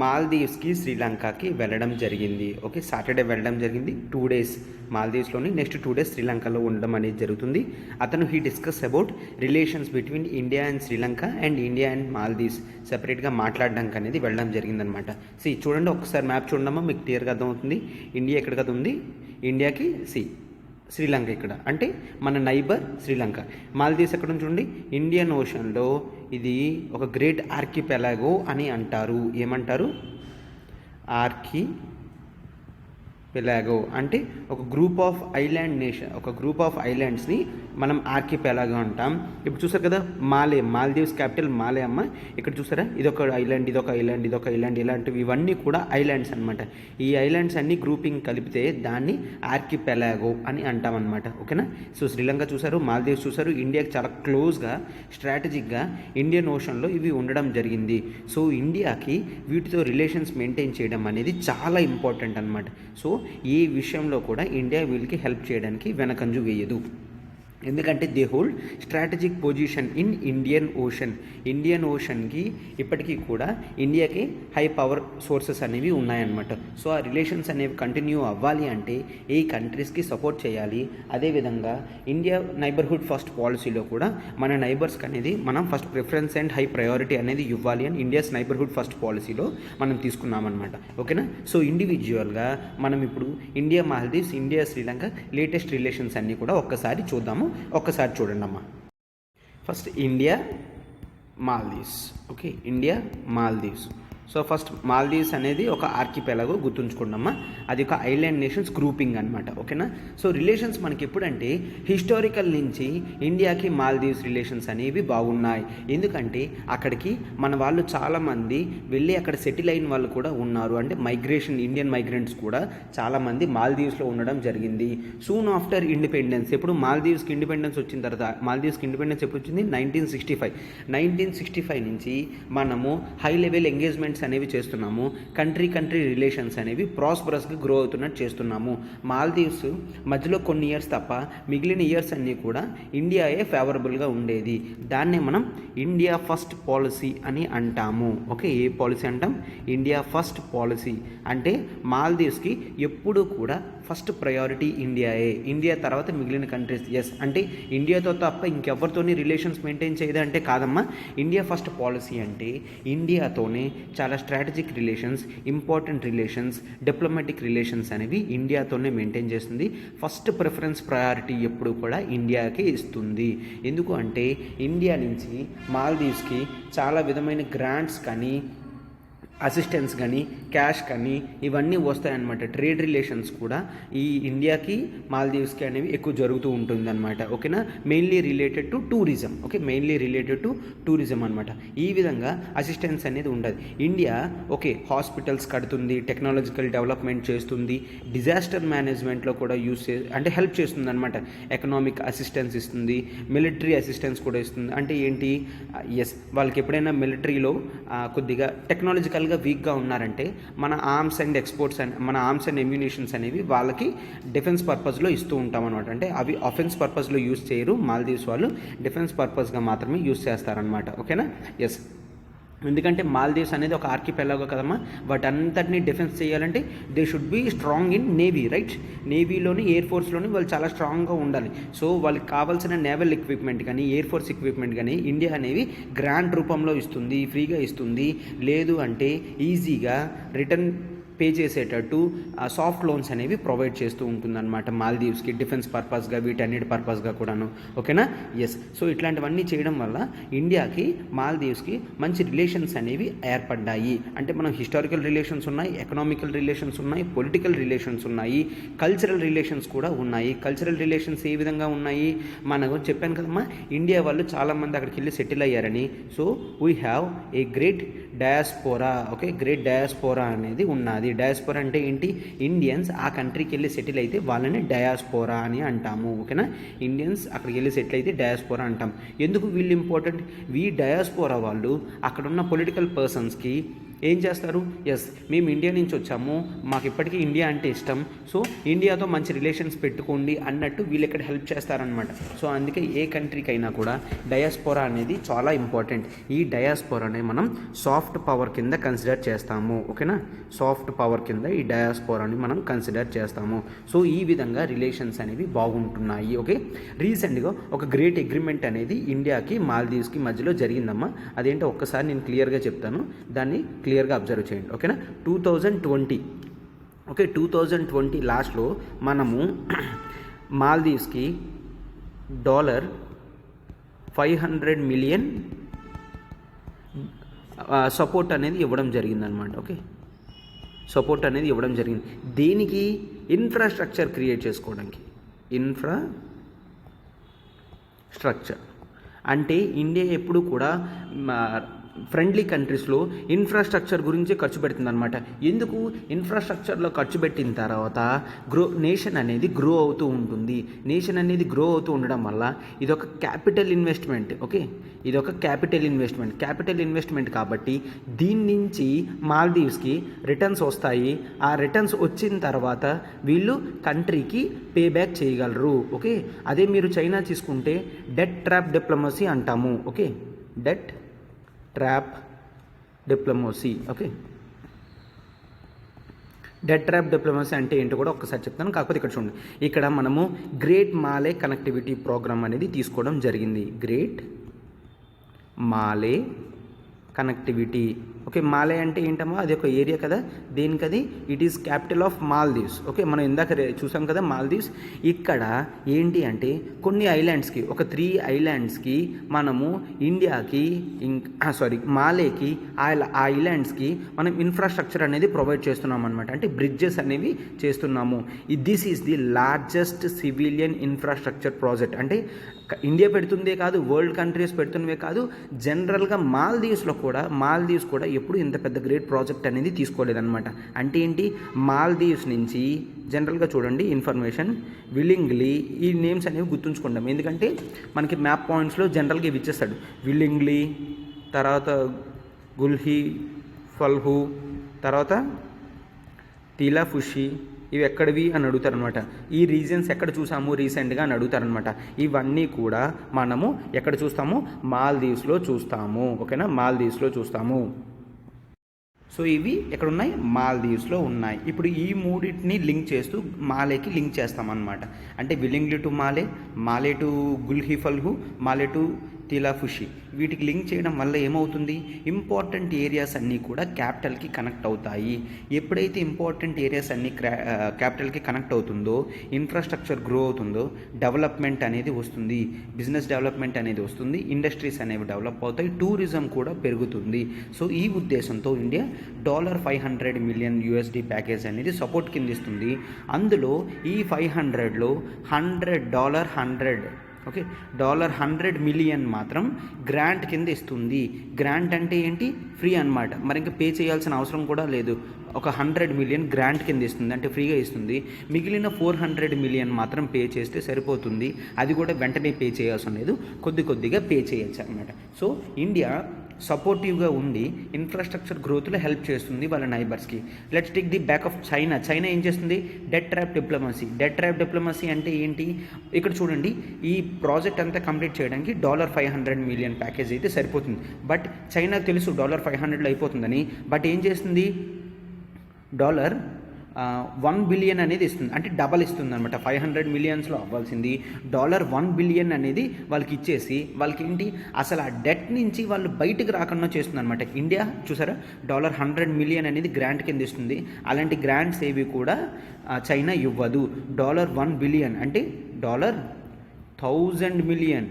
మాల్దీవ్స్కి శ్రీలంకకి వెళ్ళడం జరిగింది. ఓకే, సాటర్డే వెళ్ళడం జరిగింది. 2 days మాల్దీవ్స్లోని, నెక్స్ట్ 2 days శ్రీలంకలో ఉండడం అనేది జరుగుతుంది. అతను discuss about relations between India and Sri Lanka and India and Maldives సెపరేట్గా మాట్లాడడానికి అనేది వెళ్ళడం జరిగిందనమాట. చూడండి, ఒకసారి మ్యాప్ చూడమ్మా, మీకు క్లియర్గా అర్థమవుతుంది. ఇండియా ఎక్కడ కదా ఉంది, ఇండియాకి శ్రీలంక ఇక్కడ, అంటే మన నైబర్ శ్రీలంక. మాల్దీవ్స్ ఎక్కడ నుంచి చూడండి, ఇండియన్ ఓషన్లో ఇది ఒక గ్రేట్ ఆర్కిపెలాగో అని అంటారు. ఏమంటారు? ఆర్కిపెలాగో అంటే ఒక గ్రూప్ ఆఫ్ ఐలాండ్ నేషన్, ఒక గ్రూప్ ఆఫ్ ఐలాండ్స్ని మనం ఆర్కిపెలాగో అంటాం. ఇప్పుడు చూసారు కదా, మాల్దీవ్స్ క్యాపిటల్ మాలే అమ్మ. ఇక్కడ చూసారా, ఇదొక ఐలాండ్, ఇదొక ఐలాండ్, ఇదొక ఐలాండ్, ఇలాంటివి ఇవన్నీ కూడా ఐలాండ్స్ అనమాట. ఈ ఐలాండ్స్ అన్ని గ్రూపింగ్ కలిపితే దాన్ని ఆర్కిపెలాగో అని అంటాం అనమాట. ఓకేనా? సో శ్రీలంక చూసారు, మాల్దీవ్స్ చూసారు, ఇండియాకి చాలా క్లోజ్గా స్ట్రాటజిక్గా ఇండియన్ ఓషన్లో ఇవి ఉండడం జరిగింది. సో ఇండియాకి వీటితో రిలేషన్స్ మెయింటైన్ చేయడం అనేది చాలా ఇంపార్టెంట్ అనమాట. సో ఈ విషయంలో కూడా ఇండియా వీళ్ళకి హెల్ప్ చేయడానికి వెనకంజు వేయదు. ఎందుకంటే they hold strategic position in Indian Ocean. Indian ఓషన్కి ఇప్పటికీ కూడా ఇండియాకి హై పవర్ సోర్సెస్ అనేవి ఉన్నాయన్నమాట. సో ఆ రిలేషన్స్ అనేవి కంటిన్యూ అవ్వాలి అంటే ఈ కంట్రీస్కి సపోర్ట్ చేయాలి. అదేవిధంగా ఇండియా నైబర్హుడ్ ఫస్ట్ పాలసీలో కూడా మన నైబర్స్కి అనేది మనం first preference and high priority అనేది ఇవ్వాలి అని ఇండియాస్ నైబర్హుడ్ ఫస్ట్ పాలసీలో మనం తీసుకున్నామన్నమాట. ఓకేనా? సో ఇండివిజువల్గా మనం ఇప్పుడు India Maldives, India Sri Lanka latest relations అన్నీ కూడా ఒక్కసారి చూద్దాము. ఒక్కసారి చూడండి అమ్మా. First India Maldives. Okay, India Maldives. So first Maldives అనేది ఒక ఆర్కిపెలాగో గుర్తుంచుకోండమ్మా. అది ఒక ఐలాండ్ నేషన్స్ గ్రూపింగ్ అనమాట. ఓకేనా? సో రిలేషన్స్ మనకి ఎప్పుడంటే హిస్టారికల్ నుంచి ఇండియాకి మాల్దీవ్స్ రిలేషన్స్ అనేవి బాగున్నాయి. ఎందుకంటే అక్కడికి మన వాళ్ళు చాలామంది వెళ్ళి అక్కడ సెటిల్ అయిన వాళ్ళు కూడా ఉన్నారు. అంటే మైగ్రేషన్, ఇండియన్ మైగ్రెంట్స్ కూడా చాలామంది మాల్దీవ్స్లో ఉండడం జరిగింది. సూన్ ఆఫ్టర్ ఇండిపెండెన్స్, ఎప్పుడు మాల్దీవ్స్కి ఇండిపెండెన్స్ వచ్చిన తర్వాత, మాల్దీవ్స్కి ఇండిపెండెన్స్ ఎప్పుడు వచ్చింది? 1965 నుంచి మనము హై లెవెల్ ఎంగేజ్మెంట్స్ అనేవి చేస్తున్నాము. కంట్రీ రిలేషన్స్ అనేవి ప్రాస్పరస్గా గ్రో అవుతున్నట్టు చేస్తున్నాము. మాల్దీవ్స్ మధ్యలో కొన్ని ఇయర్స్ తప్ప మిగిలిన ఇయర్స్ అన్నీ కూడా ఇండియాయే ఫేవరబుల్గా ఉండేది. దాన్నే మనం ఇండియా ఫస్ట్ పాలసీ అని అంటాము. ఓకే, ఏ పాలసీ అంటాం? India first policy. అంటే మాల్దీవ్స్కి ఎప్పుడు కూడా ఫస్ట్ ప్రయారిటీ ఇండియాయే, ఇండియా తర్వాత మిగిలిన కంట్రీస్. ఎస్, అంటే ఇండియాతో తప్ప ఇంకెవరితోని రిలేషన్స్ మెయింటైన్ చేయదా అంటే కాదమ్మా. ఇండియా ఫస్ట్ పాలసీ అంటే ఇండియాతోనే చాలా strategic relations, important relations, diplomatic relations అనేవి ఇండియాతోనే మెయింటైన్ చేస్తుంది. ఫస్ట్ ప్రిఫరెన్స్ ప్రయారిటీ ఎప్పుడు కూడా ఇండియాకే ఇస్తుంది. ఎందుకు అంటే ఇండియా నుంచి మాల్దీవ్స్కి చాలా విధమైన గ్రాంట్స్ కానీ, అసిస్టెన్స్ కానీ, క్యాష్ కానీ ఇవన్నీ వస్తాయన్నమాట. ట్రేడ్ రిలేషన్స్ కూడా ఈ ఇండియాకి మాల్దీవ్స్కి అనేవి ఎక్కువ జరుగుతూ ఉంటుందన్నమాట. ఓకేనా? Mainly related to tourism. Okay, mainly related to tourism అనమాట. ఈ విధంగా అసిస్టెన్స్ అనేది ఉండదు. ఇండియా ఓకే హాస్పిటల్స్ కడుతుంది, టెక్నాలజికల్ డెవలప్మెంట్ చేస్తుంది, డిజాస్టర్ మేనేజ్మెంట్లో కూడా అంటే హెల్ప్ చేస్తుంది అనమాట. ఎకనామిక్ అసిస్టెన్స్ ఇస్తుంది, మిలిటరీ అసిస్టెన్స్ కూడా ఇస్తుంది. అంటే ఏంటి? ఎస్, వాళ్ళకి ఎప్పుడైనా మిలిటరీలో కొద్దిగా టెక్నాలజికల్ వీక్గా ఉన్నారంటే మన ఆర్మ్స్ అండ్ ఎక్స్పోర్ట్స్ అండ్ మన ఆర్మ్స్ అండ్ ఎమ్యునేషన్స్ అనేవి వాళ్ళకి డిఫెన్స్ పర్పస్లో ఇస్తూ ఉంటాం అనమాట. అంటే అవి అఫెన్స్ పర్పస్లో యూజ్ చేయరు. మాల్దీవ్స్ వాళ్ళు డిఫెన్స్ పర్పస్గా మాత్రమే యూజ్ చేస్తారనమాట. ఓకేనా? ఎస్, ఎందుకంటే మాల్దీవ్స్ అనేది ఒక ఆర్కిపెలాగో కదమ్మా. వాటంతటినీ డిఫెన్స్ చేయాలంటే they should be strong in navy, right? నేవీలోని, ఎయిర్ ఫోర్స్లోని వాళ్ళు చాలా స్ట్రాంగ్గా ఉండాలి. సో వాళ్ళకి కావాల్సిన నేవల్ ఎక్విప్మెంట్ కానీ, ఎయిర్ ఫోర్స్ ఎక్విప్మెంట్ కానీ ఇండియా అనేవి గ్రాంట్ రూపంలో ఇస్తుంది, ఫ్రీగా ఇస్తుంది. లేదు అంటే ఈజీగా రిటర్న్ పే చేసేటట్టు సాఫ్ట్ లోన్స్ అనేవి ప్రొవైడ్ చేస్తూ ఉంటుందన్నమాట మాల్దీవ్స్కి, డిఫెన్స్ పర్పస్గా, వీటన్నిటి పర్పస్గా కూడాను. ఓకేనా? ఎస్. సో ఇట్లాంటివన్నీ చేయడం వల్ల ఇండియాకి మాల్దీవ్స్కి మంచి రిలేషన్స్ అనేవి ఏర్పడ్డాయి. అంటే మనం హిస్టారికల్ రిలేషన్స్ ఉన్నాయి, ఎకనామికల్ రిలేషన్స్ ఉన్నాయి, పొలిటికల్ రిలేషన్స్ ఉన్నాయి, కల్చరల్ రిలేషన్స్ కూడా ఉన్నాయి. కల్చరల్ రిలేషన్స్ ఏ విధంగా ఉన్నాయి? మనకు చెప్పాను కదమ్మా, ఇండియా వాళ్ళు చాలామంది అక్కడికి వెళ్ళి సెటిల్ అయ్యారని. So we have a great diaspora. Okay, great diaspora అనేది ఉన్నది. డయాస్పోరా అంటే ఏంటి? ఇండియన్స్ ఆ కంట్రీకి వెళ్ళి సెటిల్ అయితే వాళ్ళని డయాస్పోరా అని అంటాము. ఓకేనా? ఇండియన్స్ అక్కడికి వెళ్ళి సెటిల్ అయితే డయాస్పోరా అంటాం. ఎందుకు వీళ్ళు ఇంపార్టెంట్? డయాస్పోరా వాళ్ళు అక్కడున్న పొలిటికల్ పర్సన్స్కి ఏం చేస్తారు? ఎస్, మేము ఇండియా నుంచి వచ్చాము, మాకు ఇప్పటికీ ఇండియా అంటే ఇష్టం, సో ఇండియాతో మంచి రిలేషన్స్ పెట్టుకోండి అన్నట్టు వీళ్ళు ఇక్కడ హెల్ప్ చేస్తారనమాట. సో అందుకే ఏ కంట్రీకి అయినా కూడా డయాస్పోరా అనేది చాలా ఇంపార్టెంట్. ఈ డయాస్పోరాని మనం సాఫ్ట్ పవర్ కింద కన్సిడర్ చేస్తాము. ఓకేనా? సాఫ్ట్ పవర్ కింద ఈ డయాస్పోరాని మనం కన్సిడర్ చేస్తాము. సో ఈ విధంగా రిలేషన్స్ అనేవి బాగుంటున్నాయి. ఓకే, రీసెంట్గా ఒక గ్రేట్ అగ్రిమెంట్ అనేది ఇండియాకి మాల్దీవ్స్కి మధ్యలో జరిగిందమ్మా. అదేంటో ఒక్కసారి నేను క్లియర్గా చెప్తాను, దాన్ని క్లియర్గా అబ్జర్వ్ చేయండి. ఓకేనా? 2020 ఓకే, 2020 లాస్ట్లో మనము మాల్దీవ్స్కి $500 మిలియన్ సపోర్ట్ అనేది ఇవ్వడం జరిగిందనమాట. ఓకే, సపోర్ట్ అనేది ఇవ్వడం జరిగింది. దేనికి? ఇన్ఫ్రాస్ట్రక్చర్ క్రియేట్ చేసుకోవడానికి. ఇన్ఫ్రాస్ట్రక్చర్ అంటే ఇండియా ఎప్పుడు కూడా ఫ్రెండ్లీ కంట్రీస్లో ఇన్ఫ్రాస్ట్రక్చర్ గురించి ఖర్చు పెడుతుందన్నమాట. ఎందుకు? ఇన్ఫ్రాస్ట్రక్చర్లో ఖర్చు పెట్టిన తర్వాత నేషన్ అనేది గ్రో అవుతూ ఉంటుంది. నేషన్ అనేది గ్రో అవుతూ ఉండడం వల్ల ఇదొక క్యాపిటల్ ఇన్వెస్ట్మెంట్. ఓకే, ఇదొక క్యాపిటల్ ఇన్వెస్ట్మెంట్ కాబట్టి దీని నుంచి మాల్దీవ్స్కి రిటర్న్స్ వస్తాయి. ఆ రిటర్న్స్ వచ్చిన తర్వాత వీళ్ళు కంట్రీకి పే బ్యాక్ చేయగలరు. ఓకే, అదే మీరు చైనా తీసుకుంటే డెట్ ట్రాప్ డిప్లొమసీ అంటాము. Okay, debt trap diplomacy. Okay, debt trap diplomacy అంటే ఏంటో కూడా ఒక్కసారి చెప్తాను. కాకపోతే ఇక్కడ చూడండి, ఇక్కడ మనము గ్రేట్ మాలే కనెక్టివిటీ ప్రోగ్రామ్ అనేది తీసుకోవడం జరిగింది. Great Male connectivity. Okay, Male అంటే ఏంటమ్మా? అది ఒక ఏరియా కదా, దేనికది? It is capital of Maldives. Okay, మనం ఇందాక చూసాం కదా మాల్దీవ్స్. ఇక్కడ ఏంటి అంటే కొన్ని ఐలాండ్స్కి, ఒక 3 ఐలాండ్స్కి మనము ఇండియాకి మాలేకి ఆ ఐలాండ్స్కి మనం ఇన్ఫ్రాస్ట్రక్చర్ అనేది ప్రొవైడ్ చేస్తున్నాం అనమాట. అంటే బ్రిడ్జెస్ అనేవి చేస్తున్నాము. This is the largest civilian infrastructure project. అంటే ఇండియా పెడుతుందే కాదు, వరల్డ్ కంట్రీస్ పెడుతున్నవే కాదు, జనరల్గా మాల్దీవ్స్ కూడా ఎప్పుడు ఇంత పెద్ద గ్రేట్ ప్రాజెక్ట్ అనేది తీసుకోలేదన్నమాట. అంటే ఏంటి? మాల్దీవ్స్ నుంచి జనరల్గా చూడండి ఇన్ఫర్మేషన్ విల్లింగ్లీ, ఈ నేమ్స్ అనేవి గుర్తుంచుకుంటాం. ఎందుకంటే మనకి మ్యాప్ పాయింట్స్లో జనరల్గా ఇవి ఇచ్చేస్తాడు. విల్లింగ్లీ, తర్వాత గుల్హి ఫల్హు, తర్వాత తిలాఫుషి, ఇవి ఎక్కడివి అని అడుగుతారనమాట. ఈ రీజన్స్ ఎక్కడ చూసాము రీసెంట్గా అని అడుగుతారనమాట. ఇవన్నీ కూడా మనము ఎక్కడ చూస్తాము? మాల్దీవ్స్లో చూస్తాము. ఓకేనా? మాల్దీవ్స్లో చూస్తాము. సో ఇవి ఎక్కడ ఉన్నాయి? మాల్దీవ్స్లో ఉన్నాయి. ఇప్పుడు ఈ మూడింటిని లింక్ చేస్తూ మాలేకి లింక్ చేస్తామన్నమాట. అంటే విల్లింగ్లీ టు మాలే, మాలే టు గుల్హి ఫల్హు, మాలే టు తిలాఫుషి, వీటికి లింక్ చేయడం వల్ల ఏమవుతుంది? ఇంపార్టెంట్ ఏరియాస్ అన్నీ కూడా క్యాపిటల్కి కనెక్ట్ అవుతాయి. ఎప్పుడైతే ఇంపార్టెంట్ ఏరియాస్ అన్నీ క్యాపిటల్కి కనెక్ట్ అవుతుందో, ఇన్ఫ్రాస్ట్రక్చర్ గ్రో అవుతుందో, డెవలప్మెంట్ అనేది వస్తుంది, బిజినెస్ డెవలప్మెంట్ అనేది వస్తుంది, ఇండస్ట్రీస్ అనేవి డెవలప్ అవుతాయి, టూరిజం కూడా పెరుగుతుంది. సో ఈ ఉద్దేశంతో ఇండియా $500 మిలియన్ ప్యాకేజ్ అనేది సపోర్ట్ కింద ఇస్తుంది. అందులో ఈ 500లో $100 ఓకే, $100 మిలియన్ మాత్రం గ్రాంట్ కింద ఇస్తుంది. గ్రాంట్ అంటే ఏంటి? ఫ్రీ అన్నమాట. మరి ఇంకా పే చేయాల్సిన అవసరం కూడా లేదు. ఒక 100 మిలియన్ గ్రాంట్ కింద ఇస్తుంది, అంటే ఫ్రీగా ఇస్తుంది. మిగిలిన 400 మిలియన్ మాత్రం పే చేస్తే సరిపోతుంది. అది కూడా వెంటనే పే చేయాల్సిన లేదు, కొద్దిగా పే చేయొచ్చు అనమాట. సో ఇండియా సపోర్టివ్గా ఉండి ఇన్ఫ్రాస్ట్రక్చర్ గ్రోత్లో హెల్ప్ చేస్తుంది వాళ్ళ నైబర్స్కి. Let's take the back of China. China ఏం చేస్తుంది? డెట్ ట్రాప్ డిప్లొమసీ అంటే ఏంటి? ఇక్కడ చూడండి, ఈ ప్రాజెక్ట్ అంతా కంప్లీట్ చేయడానికి $500 మిలియన్ ప్యాకేజ్ అయితే సరిపోతుంది. బట్ చైనాకు తెలుసు $500లో అయిపోతుందని. బట్ ఏం చేస్తుంది? $1 బిలియన్ అనేది ఇస్తుంది, అంటే డబల్ ఇస్తుంది అనమాట. 500 మిలియన్స్లో అవ్వాల్సింది $1 బిలియన్ అనేది వాళ్ళకి ఇచ్చేసి వాళ్ళకి ఏంటి అసలు ఆ డెట్ నుంచి వాళ్ళు బయటకు రాకుండా చేస్తుంది అనమాట. ఇండియా చూసారా $100 మిలియన్ అనేది గ్రాంట్ కింద ఇస్తుంది. అలాంటి గ్రాంట్స్ ఏవి కూడా చైనా ఇవ్వదు. $1 బిలియన్ అంటే $1,000 మిలియన్,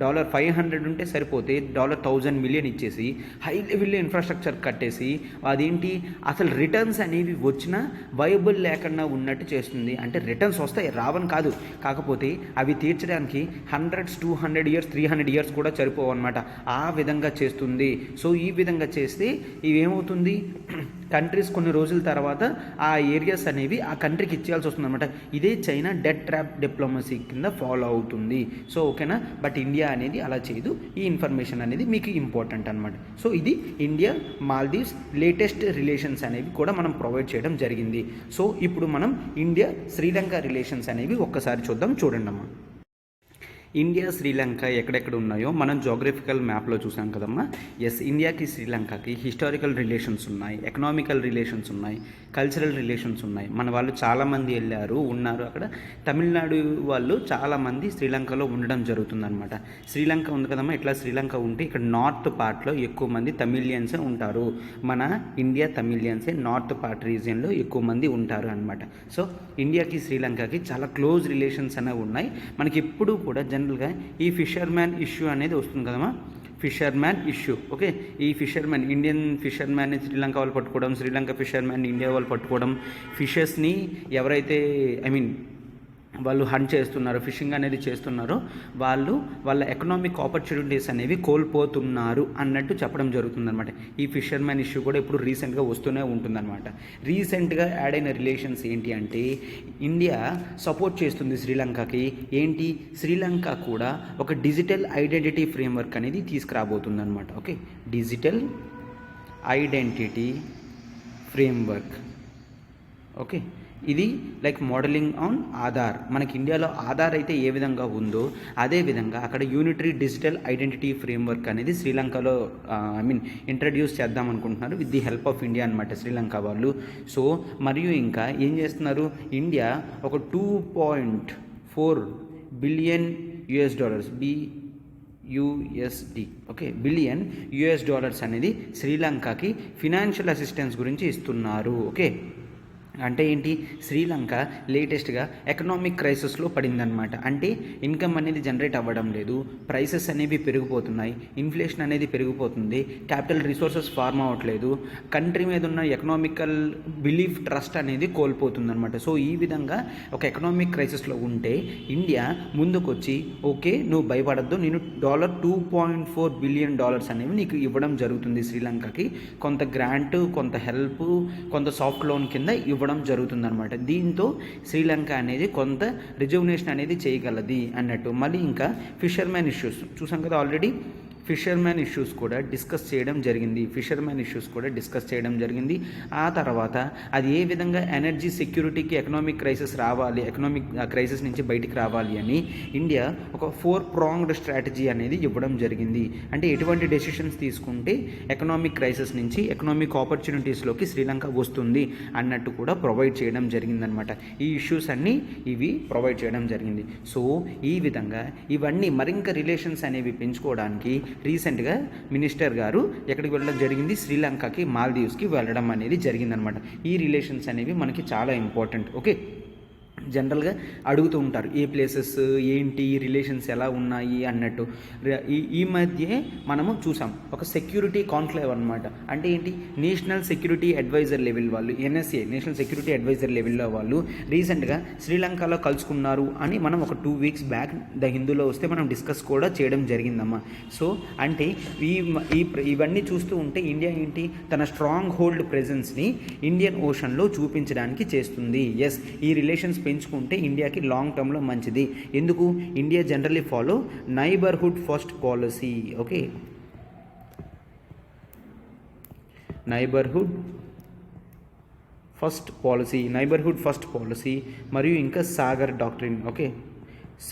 $500 ఉంటే సరిపోతే $1,000 మిలియన్ ఇచ్చేసి హై లెవెల్లో ఇన్ఫ్రాస్ట్రక్చర్ కట్టేసి అదేంటి అసలు రిటర్న్స్ అనేవి వచ్చినా వైబుల్ లేకుండా ఉన్నట్టు చేస్తుంది. అంటే రిటర్న్స్ వస్తాయి, రావని కాదు, కాకపోతే అవి తీర్చడానికి 100, 200 ఇయర్స్, 300 ఇయర్స్ కూడా సరిపోవన్నమాట. ఆ విధంగా చేస్తుంది. సో ఈ విధంగా చేస్తే ఇవేమవుతుంది, కంట్రీస్ కొన్ని రోజుల తర్వాత ఆ ఏరియాస్ అనేవి ఆ కంట్రీకి ఇచ్చేయాల్సి వస్తుంది అనమాట. ఇదే చైనా డెట్ ట్రాప్ డిప్లొమసీ కింద ఫాలో అవుతుంది. సో ఓకేనా, బట్ ఇండియా అనేది అలా చేయదు. ఈ ఇన్ఫర్మేషన్ అనేది మీకు ఇంపార్టెంట్ అనమాట. సో ఇది ఇండియా మాల్దీవ్స్ లేటెస్ట్ రిలేషన్స్ అనేవి కూడా మనం ప్రొవైడ్ చేయడం జరిగింది. సో ఇప్పుడు మనం ఇండియా శ్రీలంక రిలేషన్స్ అనేవి ఒక్కసారి చూద్దాం. చూడండి అమ్మా, ఇండియా శ్రీలంక ఎక్కడెక్కడ ఉన్నాయో మనం జోగ్రఫికల్ మ్యాప్లో చూసాం కదమ్మా. ఎస్, ఇండియాకి శ్రీలంకకి హిస్టారికల్ రిలేషన్స్ ఉన్నాయి, ఎకనామికల్ రిలేషన్స్ ఉన్నాయి, కల్చరల్ రిలేషన్స్ ఉన్నాయి. మన వాళ్ళు చాలామంది ఉన్నారు అక్కడ. తమిళనాడు వాళ్ళు చాలామంది శ్రీలంకలో ఉండడం జరుగుతుందన్నమాట. శ్రీలంక ఉంది కదమ్మా, ఇట్లా శ్రీలంక ఉంటే ఇక్కడ నార్త్ పార్ట్లో ఎక్కువ మంది తమిళియన్సే ఉంటారు. మన ఇండియా తమిళియన్సే నార్త్ పార్ట్ రీజియన్లో ఎక్కువ మంది ఉంటారు అనమాట. సో ఇండియాకి శ్రీలంకకి చాలా క్లోజ్ రిలేషన్స్ అనేవి ఉన్నాయి. మనకి ఎప్పుడూ కూడా జనరల్గా ఈ ఫిషర్మ్యాన్ ఇష్యూ అనేది వస్తుంది కదమ్మా, ఫిషర్మ్యాన్ ఇష్యూ. ఓకే, ఈ ఫిషర్మ్యాన్, ఇండియన్ ఫిషర్మ్యాన్ని శ్రీలంక వాళ్ళు పట్టుకోవడం, శ్రీలంక ఫిషర్మ్యాన్ ఇండియా వాళ్ళు పట్టుకోవడం, ఫిషెస్ని ఎవరైతే వాళ్ళు హంట్ చేస్తున్నారో, ఫిషింగ్ అనేది చేస్తున్నారో వాళ్ళు వాళ్ళ ఎకనామిక్ ఆపర్చునిటీస్ అనేవి కోల్పోతున్నారు అన్నట్టు చెప్పడం జరుగుతుందన్నమాట. ఈ ఫిషర్మ్యాన్ ఇష్యూ కూడా ఇప్పుడు రీసెంట్గా వస్తూనే ఉంటుందన్నమాట. రీసెంట్గా యాడ్ అయిన రిలేషన్స్ ఏంటి అంటే ఇండియా సపోర్ట్ చేస్తుంది శ్రీలంకకి. ఏంటి, శ్రీలంక కూడా ఒక డిజిటల్ ఐడెంటిటీ ఫ్రేమ్వర్క్ అనేది తీసుకురాబోతుందన్నమాట. Okay, digital identity framework. Okay, ఇది లైక్ మోడలింగ్ ఆన్ ఆధార్. మనకి ఇండియాలో ఆధార్ అయితే ఏ విధంగా ఉందో అదేవిధంగా అక్కడ యూనిటరీ డిజిటల్ ఐడెంటిటీ ఫ్రేమ్వర్క్ అనేది శ్రీలంకలో ఇంట్రడ్యూస్ చేద్దాం అనుకుంటున్నారు with the help of India అనమాట శ్రీలంక వాళ్ళు. సో మరియు ఇంకా ఏం చేస్తున్నారు, ఇండియా ఒక $2.4 billion USD billion US dollars అనేది శ్రీలంకకి ఫినాన్షియల్ అసిస్టెన్స్ గురించి ఇస్తున్నారు. ఓకే, అంటే ఏంటి, శ్రీలంక లేటెస్ట్గా ఎకనామిక్ క్రైసిస్లో పడిందనమాట. అంటే ఇన్కమ్ అనేది జనరేట్ అవ్వడం లేదు, ప్రైసెస్ అనేవి పెరిగిపోతున్నాయి, ఇన్ఫ్లేషన్ అనేది పెరిగిపోతుంది, క్యాపిటల్ రిసోర్సెస్ ఫార్మ్ అవ్వట్లేదు, కంట్రీ మీద ఉన్న ఎకనామికల్ బిలీఫ్ ట్రస్ట్ అనేది కోల్పోతుందనమాట. సో ఈ విధంగా ఒక ఎకనామిక్ క్రైసిస్లో ఉంటే ఇండియా ముందుకొచ్చి ఓకే నువ్వు భయపడద్దు, నేను $2.4 బిలియన్ అనేవి నీకు ఇవ్వడం జరుగుతుంది శ్రీలంకకి. కొంత గ్రాంట్, కొంత హెల్ప్, కొంత సాఫ్ట్ లోన్ కింద ఇవ్వడం జరుగుతుందన్నమాట. దీంతో శ్రీలంక అనేది కొంత రిజర్వేషన్ అనేది చేయగలది అన్నట్టు. మళ్ళీ ఇంకా ఫిషర్మ్యాన్ ఇష్యూస్ చూసాం కదా ఆల్రెడీ. ఫిషర్మ్యాన్ ఇష్యూస్ కూడా డిస్కస్ చేయడం జరిగింది. ఆ తర్వాత అది ఏ విధంగా ఎనర్జీ సెక్యూరిటీకి ఎకనామిక్ క్రైసిస్ నుంచి బయటికి రావాలి అని ఇండియా ఒక 4-pronged స్ట్రాటజీ అనేది ఇవ్వడం జరిగింది. అంటే ఎటువంటి డెసిషన్స్ తీసుకుంటే ఎకనామిక్ క్రైసిస్ నుంచి ఎకనామిక్ ఆపర్చునిటీస్లోకి శ్రీలంక వస్తుంది అన్నట్టు కూడా ప్రొవైడ్ చేయడం జరిగిందనమాట. ఈ ఇష్యూస్ అన్నీ ఇవి ప్రొవైడ్ చేయడం జరిగింది. సో ఈ విధంగా ఇవన్నీ మరింక రిలేషన్స్ అనేవి పెంచుకోవడానికి రీసెంట్గా మినిస్టర్ గారు ఎక్కడికి వెళ్ళడం జరిగింది, శ్రీలంకకి, మాల్దీవ్స్కి వెళ్ళడం అనేది జరిగిందనమాట. ఈ రిలేషన్స్ అనేవి మనకి చాలా ఇంపార్టెంట్. ఓకే, జనరల్గా అడుగుతూ ఉంటారు ఏ ప్లేసెస్ ఏంటి, రిలేషన్స్ ఎలా ఉన్నాయి అన్నట్టు. ఈ మధ్య మనము చూసాం ఒక సెక్యూరిటీ కాన్క్లేవ్ అనమాట. అంటే ఏంటి, నేషనల్ సెక్యూరిటీ అడ్వైజర్ లెవెల్ వాళ్ళు, NSA నేషనల్ సెక్యూరిటీ అడ్వైజర్ లెవెల్లో వాళ్ళు రీసెంట్గా శ్రీలంకలో కలుసుకున్నారు అని మనం ఒక 2 వీక్స్ బ్యాక్ ద హిందూలో వస్తే మనం డిస్కస్ కూడా చేయడం జరిగిందమ్మా. సో అంటే ఇవన్నీ చూస్తూ ఉంటే ఇండియా ఏంటి తన స్ట్రాంగ్ హోల్డ్ ప్రెజెన్స్ని ఇండియన్ ఓషన్లో చూపించడానికి చేస్తుంది. ఎస్, ఈ రిలేషన్స్ పెంచుకుంటే ఇండియాకి లాంగ్ టర్మ్లో మంచిది. ఎందుకు, India generally follow neighbourhood first policy. Okay, neighbourhood first policy మరియు ఇంకా Sagar doctrine. Okay,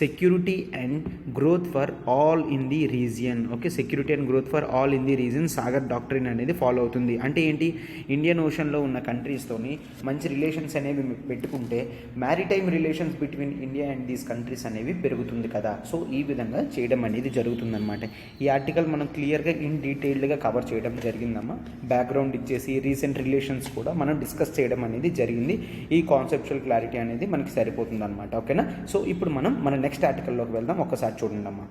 security and growth for all in the region. Okay, security and growth for all in the region Sagar doctrine అనేది follow అవుతుంది. అంటే ఏంటి, Indian ఓషన్లో ఉన్న కంట్రీస్తోని మంచి relations అనేవి పెట్టుకుంటే maritime relations between India and these countries అనేవి పెరుగుతుంది కదా. సో ఈ విధంగా చేయడం అనేది జరుగుతుందన్నమాట. ఈ ఆర్టికల్ మనం క్లియర్గా ఇన్ డీటెయిల్డ్గా కవర్ చేయడం జరిగిందమ్మా. బ్యాక్గ్రౌండ్ ఇచ్చేసి రీసెంట్ రిలేషన్స్ కూడా మనం డిస్కస్ చేయడం అనేది జరిగింది. ఈ కాన్సెప్చువల్ క్లారిటీ అనేది మనకి సరిపోతుంది అనమాట. ఓకేనా. సో ఇప్పుడు మన నెక్స్ట్ ఆర్టికల్లోకి వెళ్దాం. ఒక్కసారి చూడండి అమ్మా.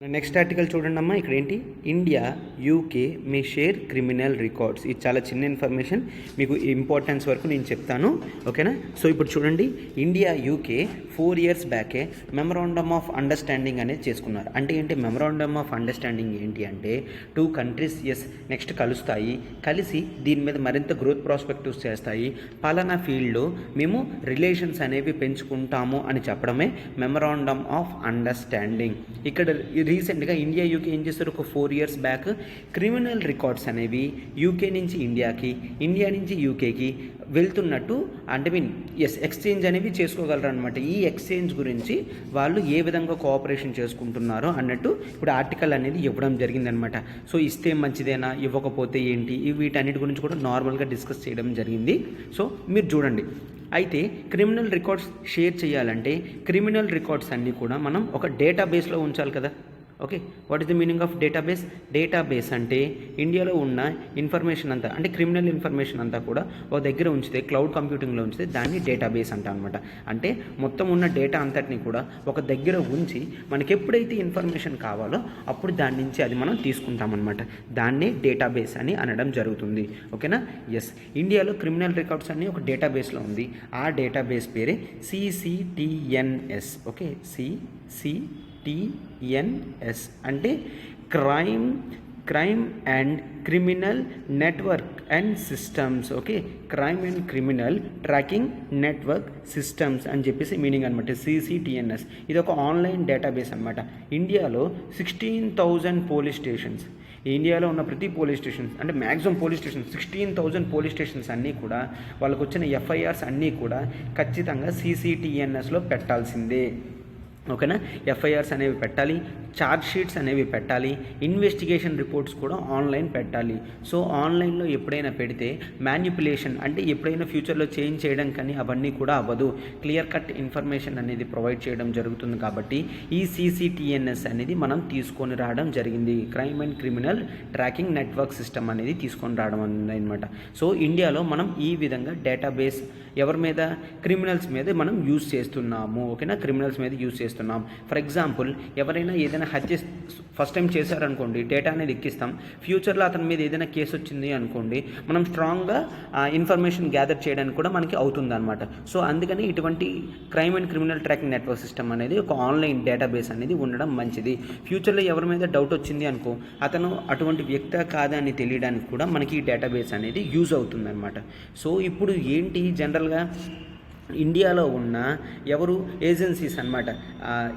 నెక్స్ట్ ఆర్టికల్ చూడండి అమ్మా. ఇక్కడ ఏంటి, ఇండియా యూకే మే షేర్ క్రిమినల్ రికార్డ్స్. ఇది చాలా చిన్న ఇన్ఫర్మేషన్, మీకు ఇంపార్టెన్స్ వరకు నేను చెప్తాను. ఓకేనా. సో ఇప్పుడు చూడండి, ఇండియా యూకే 4 years బ్యాకే మెమరాండమ్ ఆఫ్ అండర్స్టాండింగ్ అనేది చేసుకున్నారు. అంటే ఏంటి మెమరాండమ్ ఆఫ్ అండర్స్టాండింగ్ ఏంటి అంటే, 2 countries నెక్స్ట్ కలుస్తాయి, కలిసి దీని మీద మరింత గ్రోత్ ప్రాస్పెక్టివ్స్ చేస్తాయి, పలానా ఫీల్డ్లో మేము రిలేషన్స్ అనేవి పెంచుకుంటాము అని చెప్పడమే మెమరాండమ్ ఆఫ్ అండర్స్టాండింగ్. ఇక్కడ రీసెంట్గా ఇండియా యూకే ఏం చేస్తారు, ఒక 4 years బ్యాక్ క్రిమినల్ రికార్డ్స్ అనేవి యూకే నుంచి ఇండియాకి, ఇండియా నుంచి యూకేకి వెళ్తున్నట్టు అంటే ఎక్స్చేంజ్ అనేవి చేసుకోగలరు అనమాట. ఈ ఎక్స్చేంజ్ గురించి వాళ్ళు ఏ విధంగా కోఆపరేషన్ చేసుకుంటున్నారో అన్నట్టు ఇప్పుడు ఆర్టికల్ అనేది ఇవ్వడం జరిగిందనమాట. సో ఇస్తే మంచిదేనా, ఇవ్వకపోతే ఏంటి, వీటన్నిటి గురించి కూడా నార్మల్గా డిస్కస్ చేయడం జరిగింది. సో మీరు చూడండి. అయితే క్రిమినల్ రికార్డ్స్ షేర్ చేయాలంటే క్రిమినల్ రికార్డ్స్ అన్నీ కూడా మనం ఒక డేటాబేస్లో ఉంచాలి కదా. Okay, what is the meaning of database? Database అంటే ఇండియాలో ఉన్న ఇన్ఫర్మేషన్ అంతా, అంటే క్రిమినల్ ఇన్ఫర్మేషన్ అంతా కూడా ఒక దగ్గర ఉంచితే, క్లౌడ్ కంప్యూటింగ్లో ఉంచితే దాన్ని డేటాబేస్ అంట అనమాట. అంటే మొత్తం ఉన్న డేటా అంతటిని కూడా ఒక దగ్గర ఉంచి మనకి ఎప్పుడైతే ఇన్ఫర్మేషన్ కావాలో అప్పుడు దాని నుంచి అది మనం తీసుకుంటామన్నమాట. దాన్నే డేటాబేస్ అని అనడం జరుగుతుంది. ఓకేనా. ఎస్, ఇండియాలో క్రిమినల్ రికార్డ్స్ అన్నీ ఒక డేటాబేస్లో ఉంది. ఆ డేటాబేస్ పేరే CCTNS. ఓకే, CCTNS అంటే crime and criminal network and systems. Okay, crime and criminal tracking network systems అని చెప్పేసి మీనింగ్ అనమాట. CCTNS ఇది ఒక ఆన్లైన్ డేటాబేస్ అనమాట. ఇండియాలో 16,000 పోలీస్ స్టేషన్స్, ఇండియాలో ఉన్న ప్రతి పోలీస్ స్టేషన్స్ అంటే maximum police stations 16,000 police stations అన్నీ కూడా వాళ్ళకు వచ్చిన FIRs అన్నీ కూడా ఖచ్చితంగా CCTNSలో పెట్టాల్సిందే. ఓకేనా. FIRs అనేవి పెట్టాలి, ఛార్జ్ షీట్స్ అనేవి పెట్టాలి, ఇన్వెస్టిగేషన్ రిపోర్ట్స్ కూడా ఆన్లైన్ పెట్టాలి. సో ఆన్లైన్లో ఎప్పుడైనా పెడితే మ్యానిపులేషన్ అంటే ఎప్పుడైనా ఫ్యూచర్లో చేంజ్ చేయడం కానీ అవన్నీ కూడా అవ్వదు. క్లియర్ కట్ ఇన్ఫర్మేషన్ అనేది ప్రొవైడ్ చేయడం జరుగుతుంది. కాబట్టి ఈ CCTNS అనేది మనం తీసుకొని రావడం జరిగింది. Crime and criminal tracking network system అనేది తీసుకొని రావడం అనమాట. సో ఇండియాలో మనం ఈ విధంగా డేటాబేస్ ఎవరి మీద, క్రిమినల్స్ మీద మనం యూజ్ చేస్తున్నాము. ఓకేనా, క్రిమినల్స్ మీద యూజ్ చేస్తున్నాం. ఫర్ ఎగ్జాంపుల్ ఎవరైనా ఏదైనా హత్య ఫస్ట్ టైం చేశారనుకోండి, డేటా అనేది ఎక్కిస్తాం. ఫ్యూచర్లో అతని మీద ఏదైనా కేసు వచ్చింది అనుకోండి, మనం స్ట్రాంగ్గా ఇన్ఫర్మేషన్ గ్యాదర్ చేయడానికి కూడా మనకి అవుతుంది అనమాట. సో అందుకని ఇటువంటి crime and criminal tracking network system అనేది ఒక ఆన్లైన్ డేటాబేస్ అనేది ఉండడం మంచిది. ఫ్యూచర్లో ఎవరి మీద డౌట్ వచ్చింది అనుకో, అతను అటువంటి వ్యక్తి కాదా అని తెలియడానికి కూడా మనకి ఈ డేటాబేస్ అనేది యూజ్ అవుతుంది అనమాట. సో ఇప్పుడు ఏంటి, జనరల్గా ఇండియాలో ఉన్న ఎవరు ఏజెన్సీస్ అనమాట,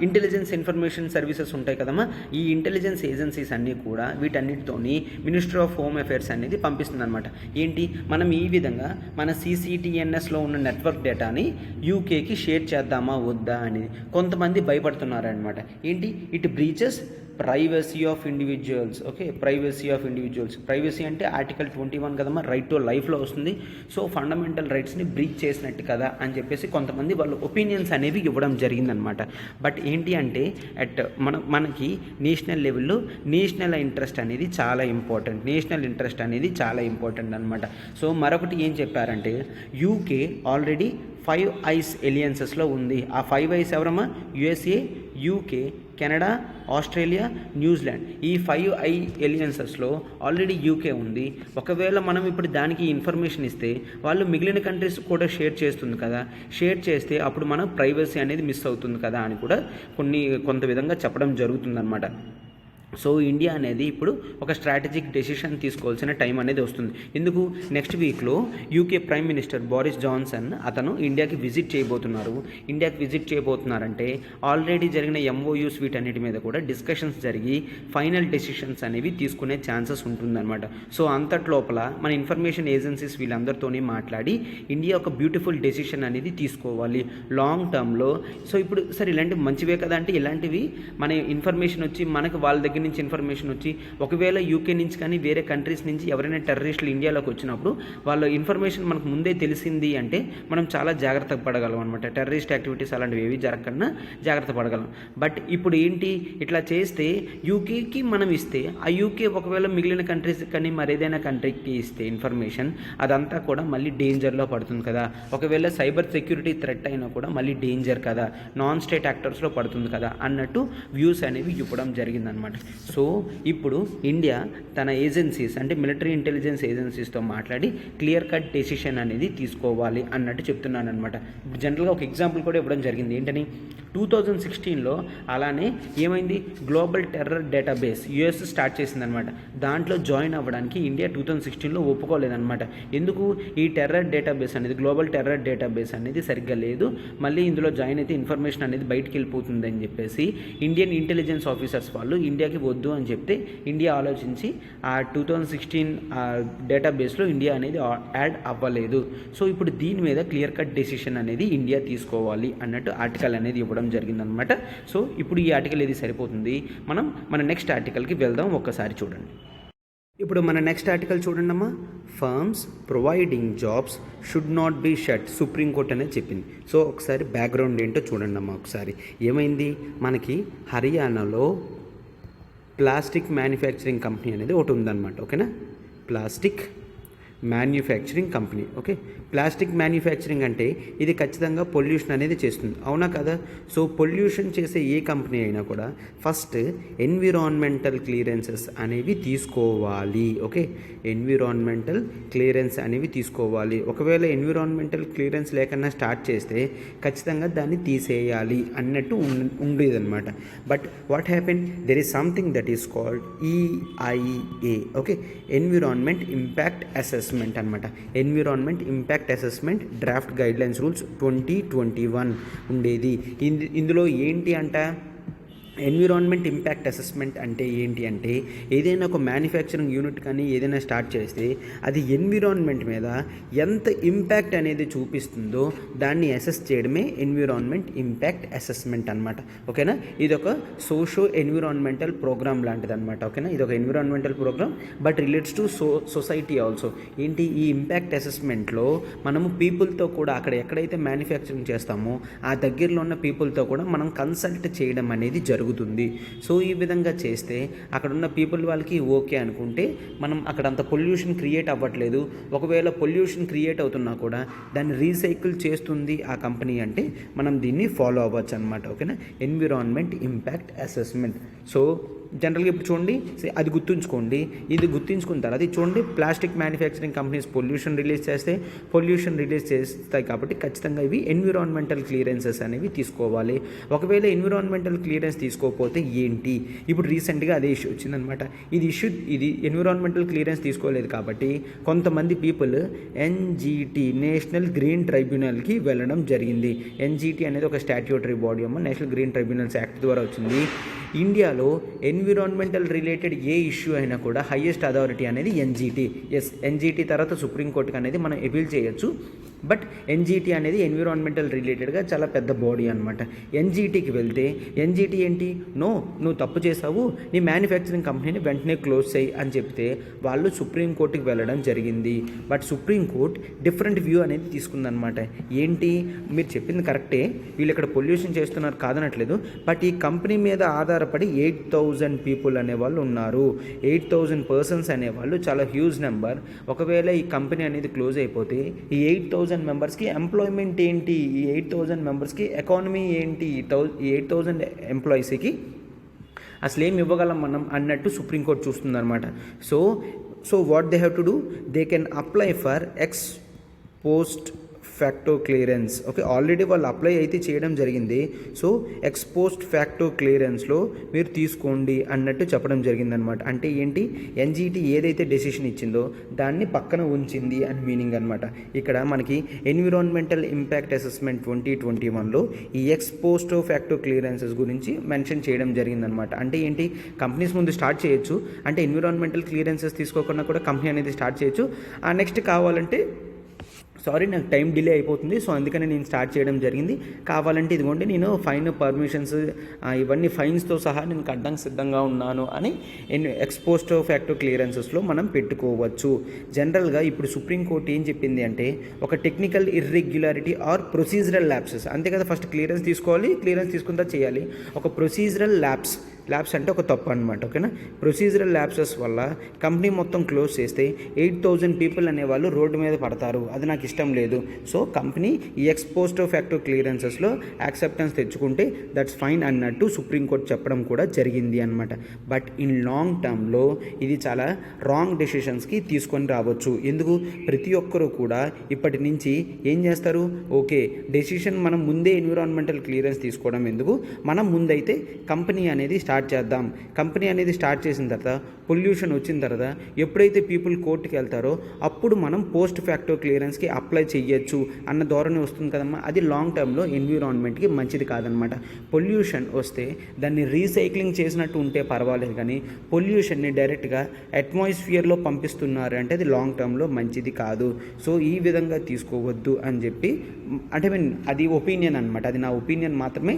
ఇంటెలిజెన్స్ ఇన్ఫర్మేషన్ సర్వీసెస్ ఉంటాయి కదమ్మా. ఈ ఇంటెలిజెన్స్ ఏజెన్సీస్ అన్నీ కూడా వీటన్నిటితోని మినిస్ట్రీ ఆఫ్ హోమ్ అఫైర్స్ అనేది పంపిస్తుంది అనమాట. ఏంటి, మనం ఈ విధంగా మన CCTNSలో ఉన్న నెట్వర్క్ డేటాని యూకేకి షేర్ చేద్దామా వద్దా అని కొంతమంది భయపడుతున్నారనమాట. ఏంటి, it breaches privacy of individuals. Okay, privacy of individuals, privacy అంటే ఆర్టికల్ 21 కదమ్మా, రైట్ టు లైఫ్లో వస్తుంది. సో ఫండమెంటల్ రైట్స్ని బ్రీచ్ చేసినట్టు కదా అని చెప్పేసి కొంతమంది వాళ్ళు ఒపీనియన్స్ అనేవి ఇవ్వడం జరిగిందనమాట. బట్ ఏంటి అంటే మనకి నేషనల్ లెవెల్లో నేషనల్ ఇంట్రెస్ట్ అనేది చాలా ఇంపార్టెంట్ అనమాట. సో మరొకటి ఏం చెప్పారంటే, యూకే ఆల్రెడీ 5 eyes ఎలియన్సెస్లో ఉంది. ఆ 5 eyes ఎవరమ్మా, USA, UK, Canada, Australia, New Zealand. ఈ 5 eye ఎలియన్సెస్లో ఆల్రెడీ యూకే ఉంది. ఒకవేళ మనం ఇప్పుడు దానికి ఇన్ఫర్మేషన్ ఇస్తే వాళ్ళు మిగిలిన కంట్రీస్ కూడా షేర్ చేస్తుంది కదా. షేర్ చేస్తే అప్పుడు మన ప్రైవసీ అనేది మిస్ అవుతుంది కదా అని కూడా కొంత విధంగా చెప్పడం జరుగుతుందన్నమాట. సో ఇండియా అనేది ఇప్పుడు ఒక స్ట్రాటజిక్ డెసిషన్ తీసుకోవాల్సిన టైం అనేది వస్తుంది. ఎందుకు? నెక్స్ట్ వీక్లో UK prime minister Boris Johnson అతను ఇండియాకి విజిట్ చేయబోతున్నారంటే ఆల్రెడీ జరిగిన ఎంఓయూస్ వీటన్నిటి మీద కూడా డిస్కషన్స్ జరిగి ఫైనల్ డెసిషన్స్ అనేవి తీసుకునే ఛాన్సెస్ ఉంటుందన్నమాట. సో అంతట్లోపల మన ఇన్ఫర్మేషన్ ఏజెన్సీస్ వీళ్ళందరితోని మాట్లాడి ఇండియా ఒక బ్యూటిఫుల్ డెసిషన్ అనేది తీసుకోవాలి లాంగ్ టర్మ్లో. సో ఇప్పుడు సరే ఇలాంటివి మంచివే కదా అంటే ఇలాంటివి మన ఇన్ఫర్మేషన్ వచ్చి మనకు వాళ్ళ దగ్గర నుంచి ఇన్ఫర్మేషన్ వచ్చి ఒకవేళ యూకే నుంచి కానీ వేరే కంట్రీస్ నుంచి ఎవరైనా టెర్రరిస్టులు ఇండియాలోకి వచ్చినప్పుడు వాళ్ళ ఇన్ఫర్మేషన్ మనకు ముందే తెలిసింది అంటే మనం చాలా జాగ్రత్త పడగలం అనమాట. టెర్రరిస్ట్ యాక్టివిటీస్ అలాంటివి ఏవి జరగకుండా జాగ్రత్త పడగలం. బట్ ఇప్పుడు ఏంటి, ఇట్లా చేస్తే యూకేకి మనం ఇస్తే ఆ యూకే ఒకవేళ మిగిలిన కంట్రీస్ కానీ మరేదైనా కంట్రీకి ఇస్తే ఇన్ఫర్మేషన్ అదంతా కూడా మళ్ళీ డేంజర్లో పడుతుంది కదా. ఒకవేళ సైబర్ సెక్యూరిటీ థ్రెట్ అయినా కూడా మళ్ళీ డేంజర్ కదా, నాన్ స్టేట్ యాక్టర్స్లో పడుతుంది కదా అన్నట్టు వ్యూస్ అనేవి ఇవ్వడం జరిగిందనమాట. సో ఇప్పుడు ఇండియా తన ఏజెన్సీస్ అంటే మిలిటరీ ఇంటెలిజెన్స్ ఏజెన్సీస్తో మాట్లాడి క్లియర్ కట్ డెసిషన్ అనేది తీసుకోవాలి అన్నట్టు చెప్తున్నాను అనమాట. ఇప్పుడు జనరల్గా ఒక ఎగ్జాంపుల్ కూడా ఇవ్వడం జరిగింది. ఏంటని 2016లో అలానే ఏమైంది, global terror database US start చేసిందనమాట. దాంట్లో జాయిన్ అవ్వడానికి ఇండియా 2016లో ఒప్పుకోలేదన్నమాట. ఎందుకు? ఈ టెర్రర్ డేటాబేస్ అనేది గ్లోబల్ టెర్రర్ డేటాబేస్ అనేది సరిగ్గా లేదు, మళ్ళీ ఇందులో జాయిన్ అయితే ఇన్ఫర్మేషన్ అనేది బయటికి వెళ్ళిపోతుందని చెప్పేసి ఇండియన్ ఇంటెలిజెన్స్ ఆఫీసర్స్ వాళ్ళు ఇండియాకి వద్దు అని చెప్తే ఇండియా ఆలోచించి ఆ 2016 డేటాబేస్లో ఇండియా అనేది యాడ్ అవ్వలేదు. సో ఇప్పుడు దీని మీద క్లియర్ కట్ డెసిషన్ అనేది ఇండియా తీసుకోవాలి అన్నట్టు ఆర్టికల్ అనేది ఇవ్వడం జరిగిందనమాట. సో ఇప్పుడు ఈ ఆర్టికల్ ఇది సరిపోతుంది. మనం మన నెక్స్ట్ ఆర్టికల్కి వెళ్దాం. ఒక్కసారి చూడండి. ఇప్పుడు మన నెక్స్ట్ ఆర్టికల్ చూడండి అమ్మా. Firms providing jobs should not be shut, supreme court అనేది చెప్పింది. సో ఒకసారి బ్యాక్గ్రౌండ్ ఏంటో చూడండి అమ్మా. ఒకసారి ఏమైంది, మనకి హర్యానాలో ప్లాస్టిక్ మ్యానుఫ్యాక్చరింగ్ కంపెనీ అనేది ఒకటి ఉందన్నమాట. ఓకేనా, plastic manufacturing company. Okay, plastic manufacturing అంటే ఇది ఖచ్చితంగా పొల్యూషన్ అనేది చేస్తుంది, అవునా కదా. సో పొల్యూషన్ చేసే ఏ కంపెనీ అయినా కూడా ఫస్ట్ ఎన్విరాన్మెంటల్ క్లియరెన్సెస్ అనేవి తీసుకోవాలి. ఓకే, ఎన్విరాన్మెంటల్ క్లియరెన్స్ అనేవి తీసుకోవాలి. ఒకవేళ ఎన్విరాన్మెంటల్ క్లియరెన్స్ లేకుండా స్టార్ట్ చేస్తే ఖచ్చితంగా దాన్ని తీసేయాలి అన్నట్టు ఉండేదన్నమాట. But what happen, there is something that is called EIA. Okay, environment impact assessment అనమాట. Environment impact assessment draft guidelines rules 2021 ఉండేది. ఇందులో ఏంటి అంట, ఎన్విరాన్మెంట్ ఇంపాక్ట్ అసెస్మెంట్ అంటే ఏంటి అంటే ఏదైనా ఒక మ్యానుఫ్యాక్చరింగ్ యూనిట్ కానీ ఏదైనా స్టార్ట్ చేస్తే అది ఎన్విరాన్మెంట్ మీద ఎంత ఇంపాక్ట్ అనేది చూపిస్తుందో దాన్ని అసెస్ చేయడమే ఎన్విరాన్మెంట్ ఇంపాక్ట్ అసెస్మెంట్ అనమాట. ఓకేనా, ఇది ఒక సోషో ఎన్విరాన్మెంటల్ ప్రోగ్రామ్ లాంటిది అనమాట. ఓకేనా, ఇది ఒక environmental programme but relates to society also. ఏంటి, ఈ ఇంపాక్ట్ అసెస్మెంట్లో మనము పీపుల్తో కూడా అక్కడ ఎక్కడైతే మ్యానుఫ్యాక్చరింగ్ చేస్తామో ఆ దగ్గరలో ఉన్న పీపుల్తో కూడా మనం కన్సల్ట్ చేయడం అనేది జరుగుతుంది. సో ఈ విధంగా చేస్తే అక్కడ ఉన్న పీపుల్ వాళ్ళకి ఓకే అనుకుంటే మనం అక్కడ అంత పొల్యూషన్ క్రియేట్ అవ్వట్లేదు. ఒకవేళ పొల్యూషన్ క్రియేట్ అవుతున్నా కూడా దాన్ని రీసైకిల్ చేస్తుంది ఆ కంపెనీ అంటే మనం దీన్ని ఫాలో అవ్వచ్చు అనమాట. ఓకేనా, ఎన్విరాన్మెంట్ ఇంపాక్ట్ అసెస్మెంట్. సో జనరల్గా ఇప్పుడు చూడండి, అది గుర్తుంచుకోండి. ఇది గుర్తుంచుకున్న తర్వాత ఇది చూడండి, plastic manufacturing companies pollution release చేస్తాయి కాబట్టి ఖచ్చితంగా ఇవి ఎన్విరాన్మెంటల్ క్లియరెన్సెస్ అనేవి తీసుకోవాలి. ఒకవేళ ఎన్విరాన్మెంటల్ క్లియరెన్స్ తీసుకోకపోతే ఏంటి, ఇప్పుడు రీసెంట్గా అదే ఇష్యూ వచ్చిందనమాట. ఇది ఎన్విరాన్మెంటల్ క్లియరెన్స్ తీసుకోలేదు కాబట్టి కొంతమంది పీపుల్ NGT నేషనల్ గ్రీన్ ట్రైబ్యునల్కి వెళ్ళడం జరిగింది. NGT అనేది ఒక స్టాట్యూటరీ బాడీ అమ్మ, నేషనల్ గ్రీన్ ట్రైబ్యునల్స్ యాక్ట్ ద్వారా వచ్చింది. ఇండియాలో ఎన్విరాన్మెంటల్ రిలేటెడ్ ఏ ఇష్యూ అయినా కూడా హైయెస్ట్ అథారిటీ అనేది NGT. NGT తర్వాత సుప్రీంకోర్టుకి అనేది మనం అపీల్ చేయొచ్చు. బట్ NGT అనేది ఎన్విరాన్మెంటల్ రిలేటెడ్గా చాలా పెద్ద బాడీ అనమాట. NGTకి వెళ్తే NGT ఏంటి, నువ్వు తప్పు చేసావు, నీ మ్యానుఫ్యాక్చరింగ్ కంపెనీని వెంటనే క్లోజ్ చేయి అని చెప్తే వాళ్ళు సుప్రీంకోర్టుకి వెళ్ళడం జరిగింది. బట్ సుప్రీంకోర్టు డిఫరెంట్ వ్యూ అనేది తీసుకుందనమాట. ఏంటి, మీరు చెప్పింది కరెక్టే, వీళ్ళు ఇక్కడ పొల్యూషన్ చేస్తున్నారు కాదనట్లేదు, బట్ ఈ కంపెనీ మీద ఆధారపడి 8,000 పీపుల్ అనేవాళ్ళు ఉన్నారు. 8,000 పర్సన్స్ అనేవాళ్ళు చాలా హ్యూజ్ నెంబర్. ఒకవేళ ఈ కంపెనీ అనేది క్లోజ్ అయిపోతే ఈ 8,000 మెంబర్స్కి ఎంప్లాయ్మెంట్ ఏంటి, ఈ 8,000 మెంబర్స్కి ఎకానమీ ఏంటి, ఈ 8,000 ఎంప్లాయీస్కి అసలు ఏమి ఇవ్వగలం మనం అన్నట్టు సుప్రీంకోర్టు చూస్తుందన్నమాట. So what they have to do, they can apply for ex post facto clearance. Okay, already వాళ్ళు అప్లై అయితే చేయడం జరిగింది. సో ఎక్స్ పోస్ట్ ఫ్యాక్టో క్లియరెన్స్లో మీరు తీసుకోండి అన్నట్టు చెప్పడం జరిగిందనమాట. అంటే ఏంటి, ఎన్జీటీ ఏదైతే డెసిషన్ ఇచ్చిందో దాన్ని పక్కన ఉంచింది అని మీనింగ్ అనమాట. ఇక్కడ మనకి ఎన్విరాన్మెంటల్ ఇంపాక్ట్ అసెస్మెంట్ 2021లో ఈ ఎక్స్ పోస్ట్ ఫ్యాక్టో క్లియరెన్సెస్ గురించి మెన్షన్ చేయడం జరిగిందనమాట. అంటే ఏంటి, కంపెనీస్ ముందు స్టార్ట్ చేయొచ్చు, అంటే ఎన్విరాన్మెంటల్ క్లియరెన్సెస్ తీసుకోకుండా కూడా కంపెనీ అనేది స్టార్ట్ చేయొచ్చు. నెక్స్ట్ కావాలంటే నాకు టైం డిలే అయిపోతుంది, సో అందుకని నేను స్టార్ట్ చేయడం జరిగింది. కావాలంటే ఇదిగోండి నేను ఫైన్ పర్మిషన్స్ ఇవన్నీ ఫైన్స్తో సహా నేను కట్టడానికి సిద్ధంగా ఉన్నాను అని ఎక్స్ పోస్ట్ ఫ్యాక్టో క్లియరెన్సెస్లో మనం పెట్టుకోవచ్చు. జనరల్గా ఇప్పుడు సుప్రీంకోర్టు ఏం చెప్పింది అంటే, ఒక technical irregularity or procedural lapses, అంతే కదా, ఫస్ట్ క్లియరెన్స్ తీసుకోవాలి, క్లియరెన్స్ తీసుకుంటా చేయాలి. ఒక ప్రొసీజరల్ ల్యాప్స్ అంటే ఒక తప్పు అనమాట. ఓకేనా, ప్రొసీజరల్ ల్యాప్సెస్ వల్ల కంపెనీ మొత్తం క్లోజ్ చేస్తే 8,000 పీపుల్ అనేవాళ్ళు రోడ్డు మీద పడతారు. అది నాకు ఇష్టం లేదు. సో కంపెనీ ఈ ఎక్స్ పోస్ట్ ఫ్యాక్టో క్లియరెన్సెస్లో యాక్సెప్టెన్స్ తెచ్చుకుంటే దట్స్ ఫైన్ అన్నట్టు సుప్రీంకోర్టు చెప్పడం కూడా జరిగింది అనమాట. బట్ ఇన్ లాంగ్ టర్మ్లో ఇది చాలా రాంగ్ డెసిషన్స్కి తీసుకొని రావచ్చు. ఎందుకు, ప్రతి ఒక్కరూ కూడా ఇప్పటి నుంచి ఏం చేస్తారు, ఓకే డెసిషన్ మనం ముందే ఎన్విరాన్మెంటల్ క్లియరెన్స్ తీసుకోవడం ఎందుకు, మనం ముందైతే కంపెనీ అనేది స్టార్ట్ చేద్దాం. కంపెనీ అనేది స్టార్ట్ చేసిన తర్వాత పొల్యూషన్ వచ్చిన తర్వాత ఎప్పుడైతే పీపుల్ కోర్టుకి వెళ్తారో అప్పుడు మనం పోస్ట్ ఫ్యాక్టో క్లియరెన్స్కి అప్లై చేయొచ్చు అన్న ధోరణి వస్తుంది కదమ్మా. అది లాంగ్ టర్మ్లో ఎన్విరాన్మెంట్కి మంచిది కాదనమాట. పొల్యూషన్ వస్తే దాన్ని రీసైక్లింగ్ చేసినట్టు ఉంటే పర్వాలేదు, కానీ పొల్యూషన్ని డైరెక్ట్గా అట్మాస్ఫియర్లో పంపిస్తున్నారు అంటే అది లాంగ్ టర్మ్లో మంచిది కాదు. సో ఈ విధంగా తీసుకోవద్దు అని చెప్పి, అంటే అది ఒపీనియన్ అనమాట, అది నా ఒపీనియన్ మాత్రమే.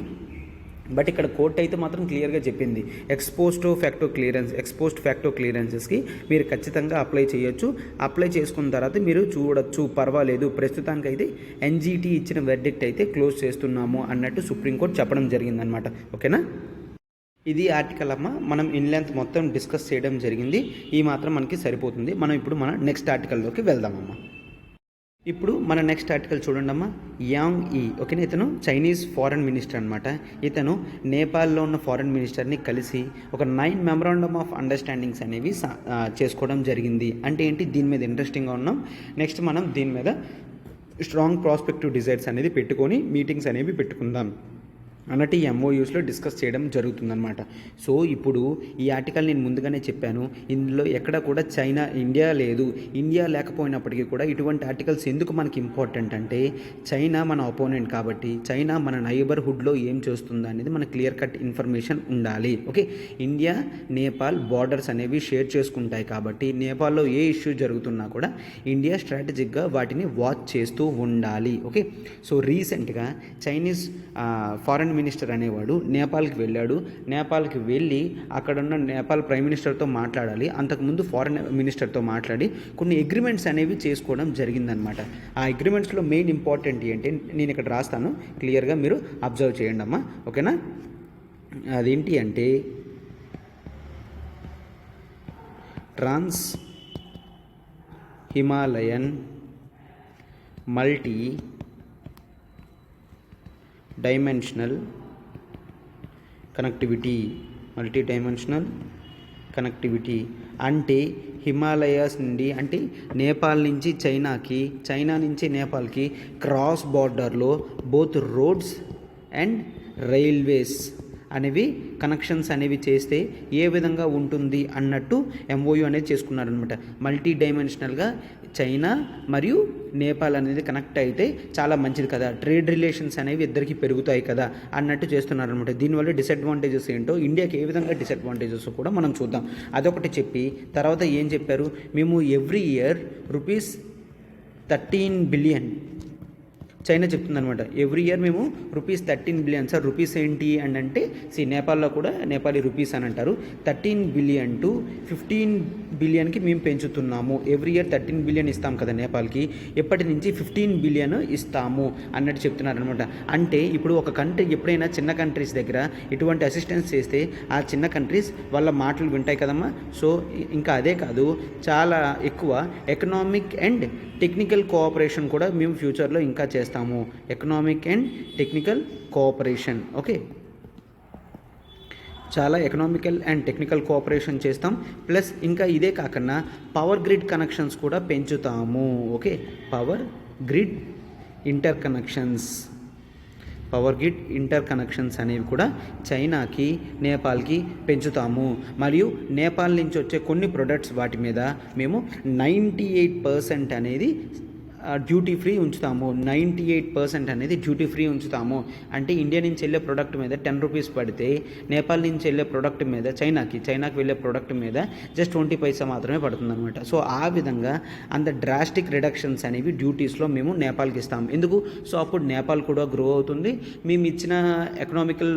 బట్ ఇక్కడ కోర్టు అయితే మాత్రం క్లియర్గా చెప్పింది, ఎక్స్ పోస్ట్ ఫ్యాక్టో క్లియరెన్సెస్కి మీరు ఖచ్చితంగా అప్లై చేయొచ్చు. అప్లై చేసుకున్న తర్వాత మీరు చూడొచ్చు, పర్వాలేదు, ప్రస్తుతానికైతే ఎన్జీటీ ఇచ్చిన వెర్డిక్ట్ అయితే క్లోజ్ చేస్తున్నాము అన్నట్టు సుప్రీంకోర్టు చెప్పడం జరిగిందనమాట. ఓకేనా, ఇది ఆర్టికల్ అమ్మ. మనం ఇన్ లెంత్ మొత్తం డిస్కస్ చేయడం జరిగింది, ఈ మాత్రం మనకి సరిపోతుంది. మనం ఇప్పుడు మన నెక్స్ట్ ఆర్టికల్లోకి వెళ్దామమ్మా. ఇప్పుడు మన నెక్స్ట్ ఆర్టికల్ చూడండి అమ్మా. యాంగ్ ఈ, ఓకేనా, ఇతను చైనీస్ ఫారెన్ మినిస్టర్ అనమాట. ఇతను నేపాల్లో ఉన్న ఫారెన్ మినిస్టర్ని కలిసి ఒక 9 మెమరాండమ్ ఆఫ్ అండర్స్టాండింగ్స్ అనేవి చేసుకోవడం జరిగింది. అంటే ఏంటి, దీని మీద ఇంట్రెస్టింగ్గా ఉన్నాం. నెక్స్ట్ మనం దీని మీద స్ట్రాంగ్ ప్రాస్పెక్టివ్ డిజైర్స్ అనేది పెట్టుకొని మీటింగ్స్ అనేవి పెట్టుకుందాం అన్నట్టు ఈ ఎంఓయూస్లో డిస్కస్ చేయడం జరుగుతుందన్నమాట. సో ఇప్పుడు ఈ ఆర్టికల్ నేను ముందుగానే చెప్పాను, ఇందులో ఎక్కడ కూడా ఇండియా లేదు. ఇండియా లేకపోయినప్పటికీ కూడా ఇటువంటి ఆర్టికల్స్ ఎందుకు మనకి ఇంపార్టెంట్ అంటే, చైనా మన అపోనెంట్ కాబట్టి చైనా మన నైబర్హుడ్లో ఏం చేస్తుందో అనేది మన క్లియర్ కట్ ఇన్ఫర్మేషన్ ఉండాలి. ఓకే, ఇండియా నేపాల్ బార్డర్స్ అనేవి షేర్ చేసుకుంటాయి కాబట్టి నేపాల్లో ఏ ఇష్యూ జరుగుతున్నా కూడా ఇండియా స్ట్రాటజిక్గా వాటిని వాచ్ చేస్తూ ఉండాలి. ఓకే, సో రీసెంట్గా చైనీస్ ఫారెన్ మినిస్టర్ అనేవాడు నేపాల్కి వెళ్ళాడు. నేపాల్కి వెళ్ళి అక్కడున్న నేపాల్ ప్రైమ్ మినిస్టర్తో మాట్లాడాలి. అంతకుముందు ఫారెన్ మినిస్టర్తో మాట్లాడి కొన్ని అగ్రిమెంట్స్ అనేవి చేసుకోవడం జరిగిందనమాట. ఆ అగ్రిమెంట్స్లో మెయిన్ ఇంపార్టెంట్ ఏంటి నేను ఇక్కడ రాస్తాను, క్లియర్గా మీరు అబ్జర్వ్ చేయండి అమ్మా. ఓకేనా, అదేంటి అంటే ట్రాన్స్ హిమాలయన్ మల్టీ డైమెన్షనల్ కనెక్టివిటీ అంటే హిమాలయాస్ నుండి, అంటే నేపాల్ నుంచి చైనాకి, చైనా నుంచి నేపాల్కి క్రాస్ బార్డర్లో బోత్ రోడ్స్ అండ్ రైల్వేస్ అనేవి కనెక్షన్స్ అనేవి చేస్తే ఏ విధంగా ఉంటుంది అన్నట్టు ఎంఓయూ అనేది చేసుకున్నారనమాట. మల్టీ డైమెన్షనల్గా చైనా మరియు నేపాల్ అనేది కనెక్ట్ అయితే చాలా మంచిది కదా, ట్రేడ్ రిలేషన్స్ అనేవి ఇద్దరికి పెరుగుతాయి కదా అన్నట్టు చేస్తున్నారనమాట. దీనివల్ల డిసడ్వాంటేజెస్ ఏంటో, ఇండియాకి ఏ విధంగా డిసడ్వాంటేజెస్ కూడా మనం చూద్దాం. అదొకటి చెప్పి తర్వాత ఏం చెప్పారు, మేము ఎవ్రీ ఇయర్ ₹13 బిలియన్ చైనా చెప్తుందనమాట. ఎవ్రీ ఇయర్ మేము ₹13 బిలియన్. సార్ రూపీస్ ఏంటి అని అంటే, నేపాల్లో కూడా నేపాలీ రూపీస్ అని అంటారు. 13 బిలియన్ టు 15 బిలియన్కి మేము పెంచుతున్నాము. ఎవ్రీ ఇయర్ 13 బిలియన్ ఇస్తాం కదా నేపాల్కి, ఎప్పటి నుంచి 15 బిలియన్ ఇస్తాము అన్నట్టు చెప్తున్నారు అనమాట. అంటే ఇప్పుడు ఒక కంట్రీ ఎప్పుడైనా చిన్న కంట్రీస్ దగ్గర ఇటువంటి అసిస్టెన్స్ చేస్తే ఆ చిన్న కంట్రీస్ వాళ్ళ మాటలు వింటాయి కదమ్మా. సో ఇంకా అదే కాదు, చాలా ఎక్కువ ఎకనామిక్ అండ్ టెక్నికల్ కోఆపరేషన్ కూడా మేము ఫ్యూచర్లో ఇంకా చేస్తాము. Economic and technical cooperation, okay, చాలా ఎకనామికల్ అండ్ టెక్నికల్ కోఆపరేషన్ చేస్తాం. ప్లస్ ఇంకా ఇదే కాకుండా పవర్ గ్రిడ్ కనెక్షన్స్ కూడా పెంచుతాము. Okay, power grid inter connections అనేవి కూడా చైనాకి నేపాల్కి పెంచుతాము. మరియు నేపాల్ నుంచి వచ్చే కొన్ని ప్రొడక్ట్స్ వాటి మీద మేము 98% అనేది డ్యూటీ ఫ్రీ ఉంచుతాము. 98% అనేది డ్యూటీ ఫ్రీ ఉంచుతాము. అంటే ఇండియా నుంచి వెళ్ళే ప్రోడక్ట్ మీద 10 రూపీస్ పడితే నేపాల్ నుంచి వెళ్ళే ప్రోడక్ట్ మీద చైనాకి వెళ్ళే ప్రోడక్ట్ మీద జస్ట్ 20 పైసా మాత్రమే పడుతుంది అనమాట. సో ఆ విధంగా అంత డ్రాస్టిక్ రిడక్షన్స్ అనేవి డ్యూటీస్లో మేము నేపాల్కి ఇస్తాము. ఎందుకు? సో అప్పుడు నేపాల్ కూడా గ్రో అవుతుంది. మేము ఇచ్చిన ఎకనామికల్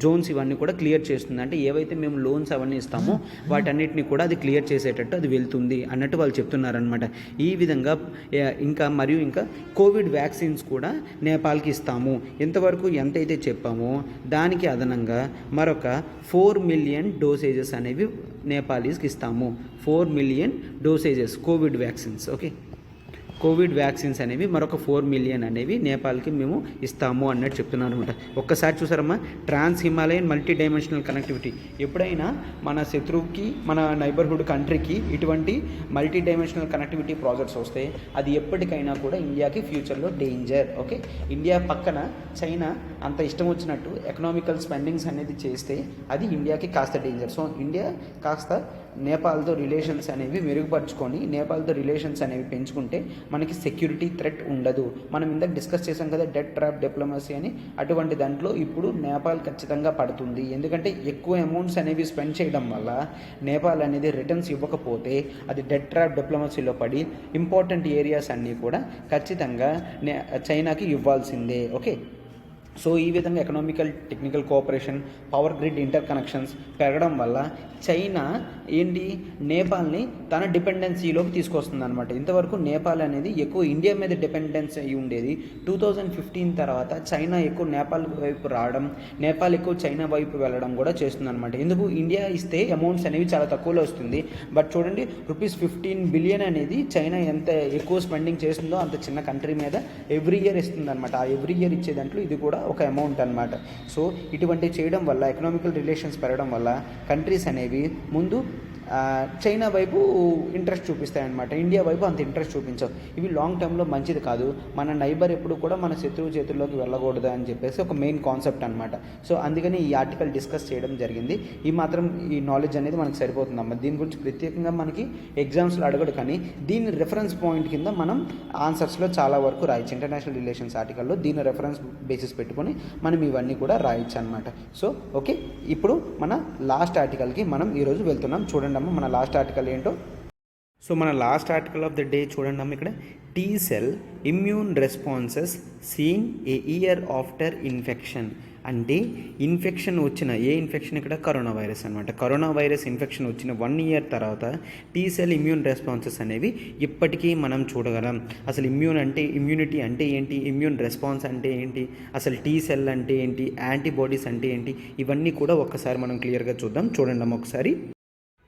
జోన్స్ ఇవన్నీ కూడా క్లియర్ చేస్తుంది. అంటే ఏవైతే మేము లోన్స్ అవన్నీ ఇస్తామో వాటన్నిటిని కూడా అది క్లియర్ చేసేటట్టు అది వెళ్తుంది అన్నట్టు వాళ్ళు చెప్తున్నారనమాట. ఈ విధంగా ఇంకా కోవిడ్ వ్యాక్సిన్స్ కూడా నేపాల్కి ఇస్తాము. ఇంతవరకు ఎంతైతే చెప్పామో దానికి అదనంగా మరొక 4 మిలియన్ డోసేజెస్ అనేవి నేపాలీస్కి ఇస్తాము. 4 million dosages Covid vaccines. Okay, Covid vaccines అనేవి మరొక 4 మిలియన్ అనేవి నేపాల్కి మేము ఇస్తాము అన్నట్టు చెప్తున్నారు అనమాట. ఒక్కసారి చూసారమ్మా, ట్రాన్స్ హిమాలయన్ మల్టీ డైమెన్షనల్ కనెక్టివిటీ. ఎప్పుడైనా మన శత్రువుకి మన నైబర్హుడ్ కంట్రీకి ఇటువంటి మల్టీ డైమెన్షనల్ కనెక్టివిటీ ప్రాజెక్ట్స్ వస్తే అది ఎప్పటికైనా కూడా ఇండియాకి ఫ్యూచర్లో డేంజర్. ఓకే, ఇండియా పక్కన చైనా అంత ఇష్టం వచ్చినట్టు ఎకనామికల్ స్పెండింగ్స్ అనేది చేస్తే అది ఇండియాకి కాస్త డేంజర్. సో ఇండియా కాస్త నేపాల్తో రిలేషన్స్ అనేవి మెరుగుపరుచుకొని నేపాల్తో రిలేషన్స్ అనేవి పెంచుకుంటే మనకి సెక్యూరిటీ థ్రెట్ ఉండదు. మనం ఇందాక డిస్కస్ చేసాం కదా డెట్ ట్రాప్ డిప్లొమసీ అని. అటువంటి దాంట్లో ఇప్పుడు నేపాల్ ఖచ్చితంగా పడుతుంది. ఎందుకంటే ఎక్కువ అమౌంట్స్ అనేవి స్పెండ్ చేయడం వల్ల నేపాల్ అనేది రిటర్న్స్ ఇవ్వకపోతే అది డెట్ ట్రాప్ డిప్లొమసీలో పడి ఇంపార్టెంట్ ఏరియాస్ అన్నీ కూడా ఖచ్చితంగా చైనాకి ఇవ్వాల్సిందే. ఓకే, సో ఈ విధంగా economical technical cooperation, power grid inter connections పెరగడం వల్ల చైనా నేపాల్ని తన డిపెండెన్సీలోకి తీసుకొస్తుంది అనమాట. ఇంతవరకు నేపాల్ అనేది ఎక్కువ ఇండియా మీద డిపెండెన్స్ అయి ఉండేది. 2015 తర్వాత చైనా ఎక్కువ నేపాల్ వైపు రావడం, నేపాల్ ఎక్కువ చైనా వైపు వెళ్ళడం కూడా చేస్తుంది అనమాట. ఎందుకు? ఇండియా ఇస్తే అమౌంట్స్ అనేవి చాలా తక్కువలో వస్తుంది. బట్ చూడండి, ₹15 బిలియన్ అనేది చైనా ఎంత ఎక్కువ స్పెండింగ్ చేస్తుందో అంత చిన్న కంట్రీ మీద ఎవ్రీ ఇయర్ ఇస్తుంది అనమాట. ఆ ఎవ్రీ ఇయర్ ఇచ్చే దాంట్లో ఇది కూడా ఒక అమౌంట్ అనమాట. సో ఇటువంటివి చేయడం వల్ల ఎకనామికల్ రిలేషన్స్ పెరగడం వల్ల కంట్రీస్ అనేవి ముందు చైనా వైపు ఇంట్రెస్ట్ చూపిస్తాయన్నమాట. ఇండియా వైపు అంత ఇంట్రెస్ట్ చూపించవు. ఇవి లాంగ్ టర్మ్లో మంచిది కాదు. మన నైబర్ ఎప్పుడు కూడా మన శత్రువు చేతుల్లోకి వెళ్ళకూడదు అని చెప్పేసి ఒక మెయిన్ కాన్సెప్ట్ అనమాట. సో అందుకని ఈ ఆర్టికల్ డిస్కస్ చేయడం జరిగింది. ఈ నాలెడ్జ్ అనేది మనకు సరిపోతుందమ్మా. దీని గురించి ప్రత్యేకంగా మనకి ఎగ్జామ్స్లో అడగడు, కానీ దీని రెఫరెన్స్ పాయింట్ కింద మనం ఆన్సర్స్లో చాలా వరకు రాయొచ్చు. ఇంటర్నేషనల్ రిలేషన్స్ ఆర్టికల్లో దీని రెఫరెన్స్ బేసిస్ పెట్టుకొని మనం ఇవన్నీ కూడా రాయొచ్చు అనమాట. సో ఓకే, ఇప్పుడు మన లాస్ట్ ఆర్టికల్కి మనం ఈరోజు వెళ్తున్నాం. చూడండి మన లాస్ట్ ఆర్టికల్ ఏంటో. సో మన last article of the day చూడండి అమ్మ. ఇక్కడ T cell immune responses seen a year after infection. అంటే ఇన్ఫెక్షన్ వచ్చిన ఇన్ఫెక్షన్ ఇక్కడ కరోనా వైరస్ అనమాట. కరోనా వైరస్ ఇన్ఫెక్షన్ వచ్చిన 1 ఇయర్ తర్వాత టీ సెల్ ఇమ్యూన్ రెస్పాన్సెస్ అనేవి ఇప్పటికీ మనం చూడగలం. అసలు ఇమ్యూనిటీ అంటే ఏంటి, ఇమ్యూన్ రెస్పాన్స్ అంటే ఏంటి, అసలు టీ సెల్ అంటే ఏంటి, యాంటీబాడీస్ అంటే ఏంటి, ఇవన్నీ కూడా ఒక్కసారి మనం క్లియర్గా చూద్దాం. చూడండి అమ్మ ఒకసారి.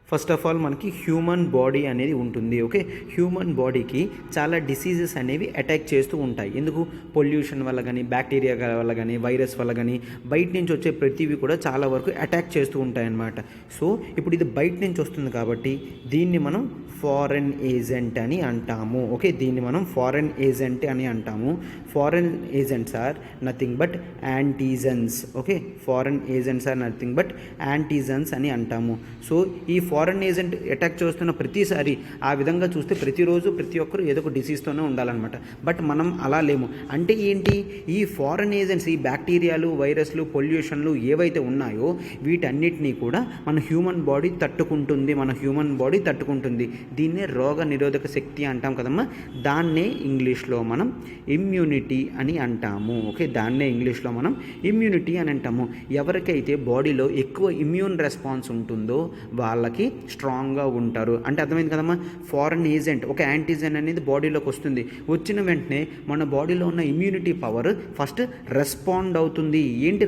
ఫస్ట్ ఆఫ్ ఆల్ మనకి హ్యూమన్ బాడీ అనేది ఉంటుంది. ఓకే, హ్యూమన్ బాడీకి చాలా డిసీజెస్ అనేవి అటాక్ చేస్తూ ఉంటాయి. ఎందుకు? పొల్యూషన్ వల్ల కానీ, బ్యాక్టీరియా వల్ల కానీ, వైరస్ వల్ల కానీ, బయట నుంచి వచ్చే ప్రతివి కూడా చాలా వరకు అటాక్ చేస్తూ ఉంటాయి అన్నమాట. సో ఇప్పుడు ఇది బయట నుంచి వస్తుంది కాబట్టి దీన్ని మనం ఫారెన్ ఏజెంట్ అని అంటాము. ఓకే, దీన్ని మనం ఫారెన్ ఏజెంట్ అని అంటాము. Foreign agents are nothing but antigens. Okay, foreign agents are nothing but antigens అని అంటాము. సో ఈ ఫారెన్ ఏజెంట్ అటాక్ చేస్తున్న ప్రతిసారి ఆ విధంగా చూస్తే ప్రతిరోజు ప్రతి ఒక్కరు ఏదో ఒక డిసీజ్తోనే ఉండాలన్నమాట. బట్ మనం అలా లేము. అంటే ఏంటి? ఈ ఫారెన్ ఏజెంట్స్, ఈ బ్యాక్టీరియాలు, వైరస్లు, పొల్యూషన్లు ఏవైతే ఉన్నాయో వీటన్నిటినీ కూడా మన హ్యూమన్ బాడీ తట్టుకుంటుంది. దీన్నే రోగ నిరోధక శక్తి అంటాం కదమ్మా. దాన్నే ఇంగ్లీష్లో మనం ఇమ్యూనిటీ అని అంటాము. ఓకే, దాన్నే ఇంగ్లీష్లో మనం ఇమ్యూనిటీ అని అంటాము. ఎవరికైతే బాడీలో ఎక్కువ ఇమ్యూన్ రెస్పాన్స్ ఉంటుందో వాళ్ళకి స్ట్రాంగ్గా ఉంటారు. అంటే అర్థమైంది కదమ్మా. ఫారెన్ ఏజెంట్, ఒక యాంటీజెన్ అనేది బాడీలోకి వస్తుంది. వచ్చిన వెంటనే మన బాడీలో ఉన్న ఇమ్యూనిటీ పవర్ ఫస్ట్ రెస్పాండ్ అవుతుంది.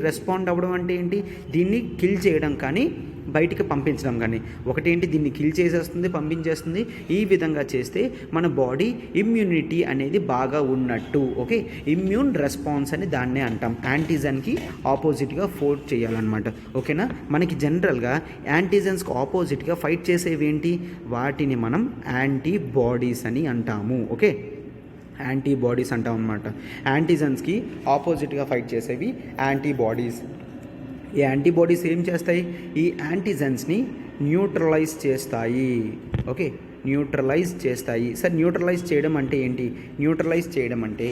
రెస్పాండ్ అవ్వడం అంటే ఏంటి? దీన్ని కిల్ చేయడం కానీ బయటికి పంపించడం కానీ. ఒకటేంటి, దీన్ని కిల్ చేసేస్తుంది, పంపించేస్తుంది. ఈ విధంగా చేస్తే మన బాడీ ఇమ్యూనిటీ అనేది బాగా ఉన్నట్టు. ఓకే, ఇమ్యూన్ రెస్పాన్స్ అని దాన్నే అంటాం. యాంటీజన్కి ఆపోజిట్గా ఫైట్ చేయాలన్నమాట. ఓకేనా. మనకి జనరల్గా యాంటీజన్స్కి ఆపోజిట్గా ఫైట్ చేసేవి ఏంటి? వాటిని మనం యాంటీబాడీస్ అని అంటాము. ఓకే, యాంటీబాడీస్ అంటాం అనమాట. యాంటీజన్స్కి ఆపోజిట్గా ఫైట్ చేసేవి యాంటీబాడీస్. ఈ యాంటీబాడీస్ ఏం చేస్తాయి? ఈ యాంటీజన్స్ని న్యూట్రలైజ్ చేస్తాయి. ఓకే, న్యూట్రలైజ్ చేస్తాయి. సార్ న్యూట్రలైజ్ చేయడం అంటే ఏంటి? న్యూట్రలైజ్ చేయడం అంటే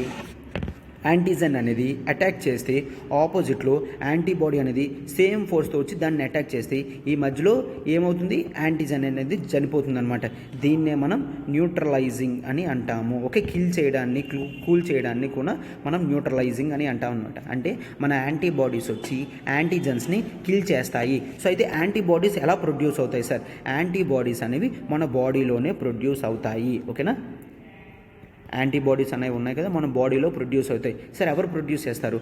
యాంటీజన్ అనేది అటాక్ చేస్తే ఆపోజిట్లో యాంటీబాడీ అనేది సేమ్ ఫోర్స్తో వచ్చి దాన్ని అటాక్ చేస్తే ఈ మధ్యలో ఏమవుతుంది? యాంటీజన్ అనేది చనిపోతుంది అనమాట. దీన్నే మనం న్యూట్రలైజింగ్ అని అంటాము. ఓకే, కిల్ చేయడాన్ని, కూల్ చేయడాన్ని కూడా మనం న్యూట్రలైజింగ్ అని అంటాం అనమాట. అంటే మన యాంటీబాడీస్ వచ్చి యాంటీజన్స్ని కిల్ చేస్తాయి. సో అయితే యాంటీబాడీస్ ఎలా ప్రొడ్యూస్ అవుతాయి సార్? యాంటీబాడీస్ అనేవి మన బాడీలోనే ప్రొడ్యూస్ అవుతాయి. ఓకేనా, యాంటీబాడీస్ అనేవి ఉన్నాయి కదా, మన బాడీలో ప్రొడ్యూస్ అవుతాయి. సరే, ఎవరు ప్రొడ్యూస్ చేస్తారు?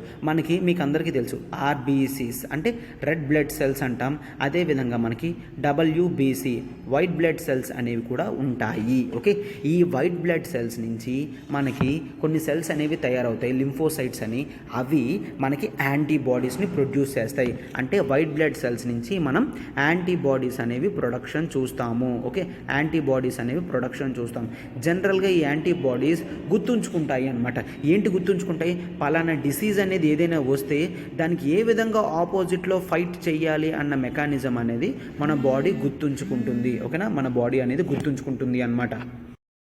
మీకు అందరికీ తెలుసు, ఆర్బీసీస్ అంటే రెడ్ బ్లడ్ సెల్స్ అంటాం. అదేవిధంగా మనకి డబ్ల్యూబీసీ వైట్ బ్లడ్ సెల్స్ అనేవి కూడా ఉంటాయి. ఓకే, ఈ వైట్ బ్లడ్ సెల్స్ నుంచి మనకి కొన్ని సెల్స్ అనేవి తయారవుతాయి, లింఫోసైట్స్ అని. అవి మనకి యాంటీబాడీస్ని ప్రొడ్యూస్ చేస్తాయి. అంటే వైట్ బ్లడ్ సెల్స్ నుంచి మనం యాంటీబాడీస్ అనేవి ప్రొడక్షన్ చూస్తాము. ఓకే, యాంటీబాడీస్ అనేవి ప్రొడక్షన్ చూస్తాం. జనరల్గా ఈ యాంటీబాడీస్ గుర్తుంచుకుంటాయి అన్నమాట. ఏంటి గుర్తుంచుకుంటాయి? పలానా డిసీజ్ అనేది ఏదైనా వస్తే దానికి ఏ విధంగా ఆపోజిట్లో ఫైట్ చేయాలి అన్న మెకానిజం అనేది మన బాడీ గుర్తుంచుకుంటుంది. ఓకేనా, మన బాడీ అనేది గుర్తుంచుకుంటుంది అన్నమాట.